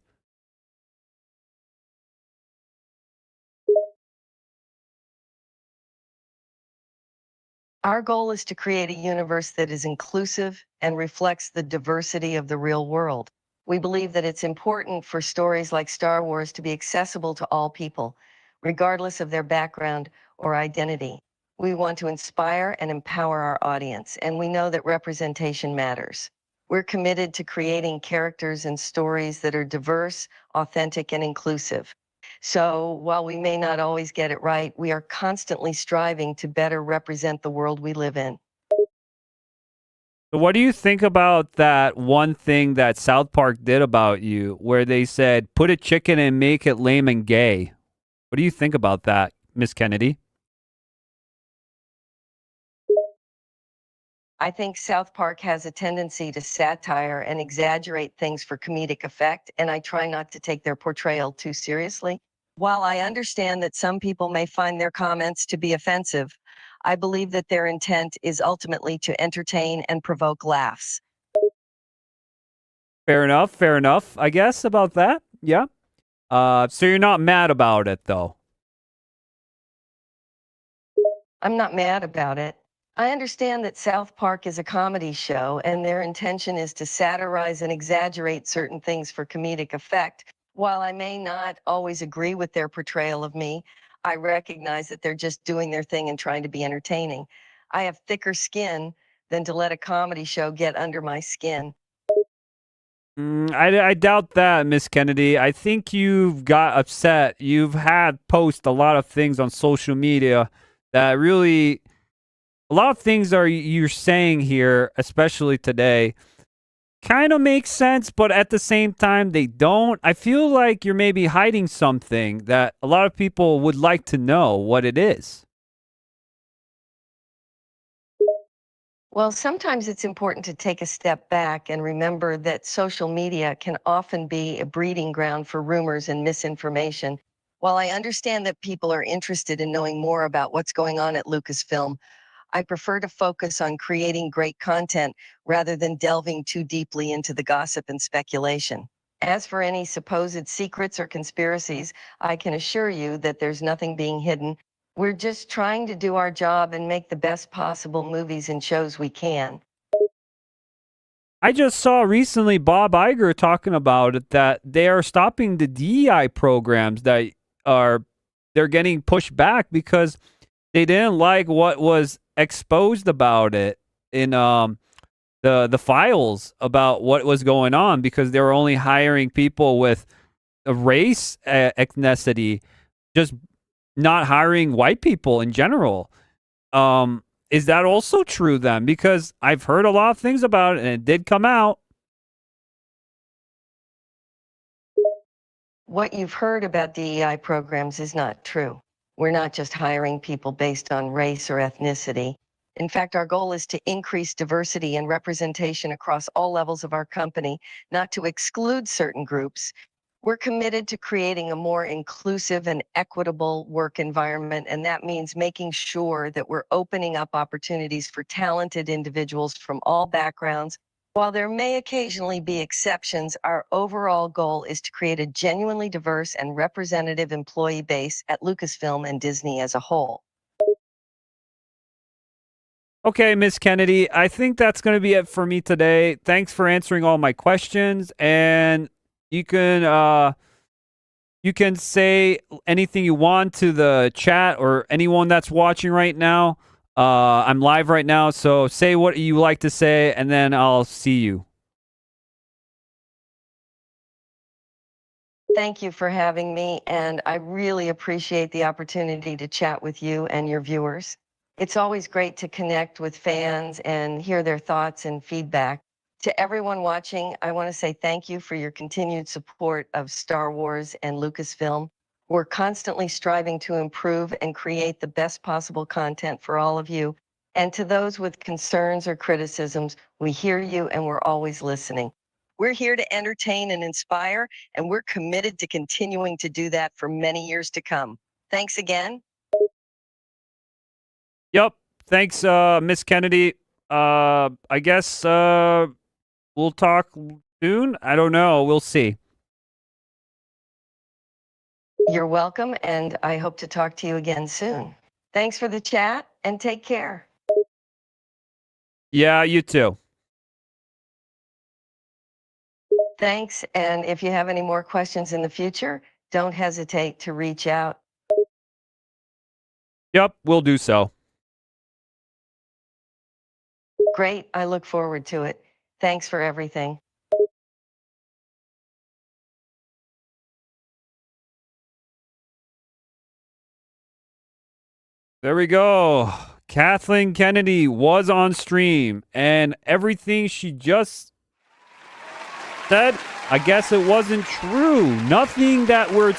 Our goal is to create a universe that is inclusive and reflects the diversity of the real world. We believe that it's important for stories like Star Wars to be accessible to all people, regardless of their background or identity. We want to inspire and empower our audience, and we know that representation matters. We're committed to creating characters and stories that are diverse, authentic, and inclusive. So while we may not always get it right, we are constantly striving to better represent the world we live in. So what do you think about that one thing that South Park did about you, where they said, put a chicken and make it lame and gay? What do you think about that, Miss Kennedy? I think South Park has a tendency to satire and exaggerate things for comedic effect, and I try not to take their portrayal too seriously. While I understand that some people may find their comments to be offensive, I believe that their intent is ultimately to entertain and provoke laughs. Fair enough, I guess, about that. Yeah. So you're not mad about it, though? I'm not mad about it. I understand that South Park is a comedy show, and their intention is to satirize and exaggerate certain things for comedic effect. While I may not always agree with their portrayal of me, I recognize that they're just doing their thing and trying to be entertaining. I have thicker skin than to let a comedy show get under my skin. I doubt that, Miss Kennedy. I think you've got upset. You've had post a lot of things on social media that really, a lot of things are you're saying here, especially today, kind of make sense, but at the same time, they don't. I feel like you're maybe hiding something that a lot of people would like to know what it is. Well, sometimes it's important to take a step back and remember that social media can often be a breeding ground for rumors and misinformation. While I understand that people are interested in knowing more about what's going on at Lucasfilm, I prefer to focus on creating great content rather than delving too deeply into the gossip and speculation. As for any supposed secrets or conspiracies, I can assure you that there's nothing being hidden. We're just trying to do our job and make the best possible movies and shows we can. I just saw recently Bob Iger talking about it, that they are stopping the DEI programs that they're getting pushed back because They didn't like what was exposed about it in the files about what was going on, because they were only hiring people with a race ethnicity, just not hiring white people in general. Is that also true then? Because I've heard a lot of things about it, and it did come out. What you've heard about DEI programs is not true. We're not just hiring people based on race or ethnicity. In fact, our goal is to increase diversity and representation across all levels of our company, not to exclude certain groups. We're committed to creating a more inclusive and equitable work environment, and that means making sure that we're opening up opportunities for talented individuals from all backgrounds. While there may occasionally be exceptions, our overall goal is to create a genuinely diverse and representative employee base at Lucasfilm and Disney as a whole. Okay, Miss Kennedy, I think that's going to be it for me today. Thanks for answering all my questions, and you can say anything you want to the chat or anyone that's watching right now. I'm live right now, so say what you like to say, and then I'll see you. Thank you for having me, and I really appreciate the opportunity to chat with you and your viewers. It's always great to connect with fans and hear their thoughts and feedback. To everyone watching, I want to say thank you for your continued support of Star Wars and Lucasfilm. We're constantly striving to improve and create the best possible content for all of you. And to those with concerns or criticisms, we hear you and we're always listening. We're here to entertain and inspire, and we're committed to continuing to do that for many years to come. Thanks again. Yep. Thanks, Miss Kennedy. I guess we'll talk soon. I don't know. We'll see. You're welcome, and I hope to talk to you again soon. Thanks for the chat, and take care. Yeah, you too. Thanks, and if you have any more questions in the future, don't hesitate to reach out. Yep, we'll do so. Great, I look forward to it. Thanks for everything. There we go. Kathleen Kennedy was on stream, and everything she just said, I guess it wasn't true. Nothing that we're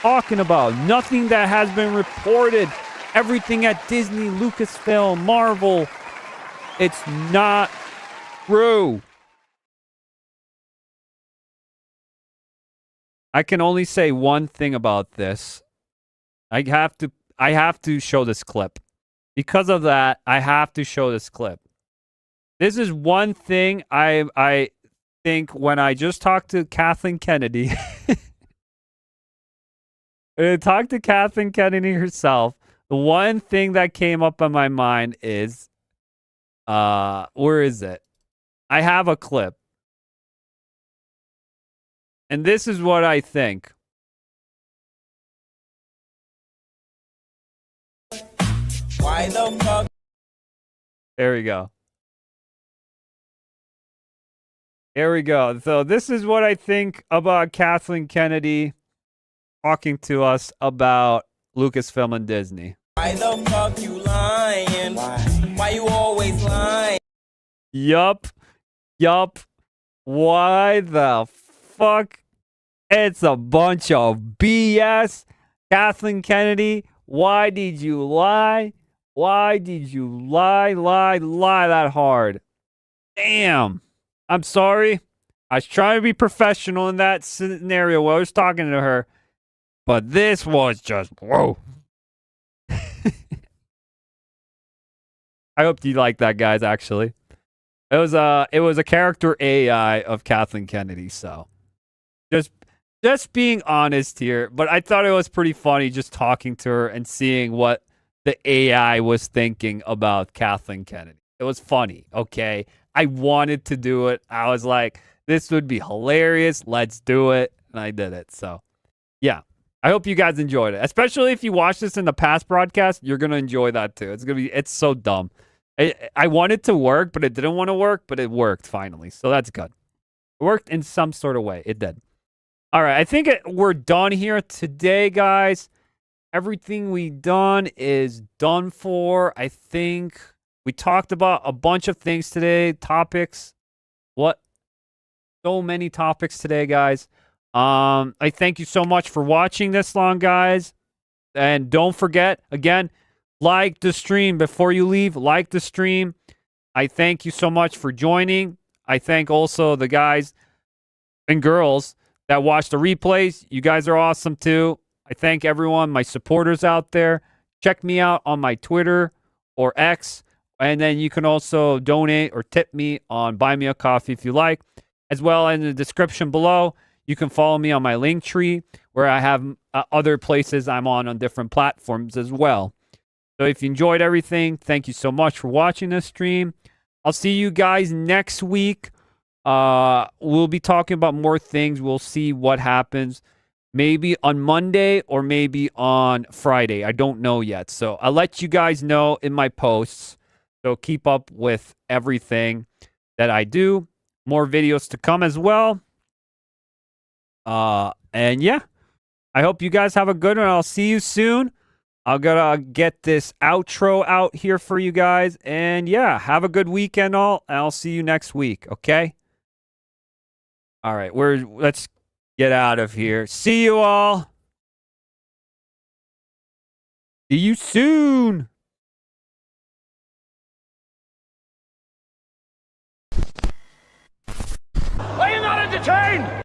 talking about, nothing that has been reported, everything at Disney, Lucasfilm, Marvel, it's not true. I can only say one thing about this. I have to show this clip. Because of that, I have to show this clip. This is one thing I think when I just talked to Kathleen Kennedy. I talked to Kathleen Kennedy herself. The one thing that came up in my mind is, where is it? I have a clip. And this is what I think. Why the fuck? There we go. Here we go. So this is what I think about Kathleen Kennedy talking to us about Lucasfilm and Disney. Why the fuck you lying? Why you always lying? Yup. Why the fuck? It's a bunch of BS. Kathleen Kennedy, why did you lie? Why did you lie that hard? Damn. I'm sorry. I was trying to be professional in that scenario while I was talking to her. But this was just, whoa. I hope you like that, guys, actually. It was a character AI of Kathleen Kennedy, so just being honest here. But I thought it was pretty funny just talking to her and seeing what the AI was thinking about Kathleen Kennedy. It was funny, okay? I wanted to do it. I was like, this would be hilarious. Let's do it. And I did it. So, yeah. I hope you guys enjoyed it. Especially if you watch this in the past broadcast, you're going to enjoy that too. It's so dumb. I want it to work, but it didn't want to work, but it worked finally. So that's good. It worked in some sort of way. It did. All right. I think we're done here today, guys. Everything we done is done for. I think we talked about a bunch of things today. Topics. What? So many topics today, guys. I thank you so much for watching this long, guys. And don't forget, again, like the stream before you leave. Like the stream. I thank you so much for joining. I thank also the guys and girls that watch the replays. You guys are awesome too. I thank everyone, my supporters out there. Check me out on my Twitter or X. And then you can also donate or tip me on Buy Me a Coffee if you like. As well, in the description below, you can follow me on my Linktree, where I have other places I'm on different platforms as well. So if you enjoyed everything, thank you so much for watching this stream. I'll see you guys next week. We'll be talking about more things. We'll see what happens. Maybe on Monday or maybe on Friday. I don't know yet. So I'll let you guys know in my posts. So keep up with everything that I do. More videos to come as well. And yeah, I hope you guys have a good one. I'll see you soon. I'm gonna get this outro out here for you guys. And yeah, have a good weekend all. And I'll see you next week. Okay? All right, let's get out of here. See you all. See you soon. Are you not entertained?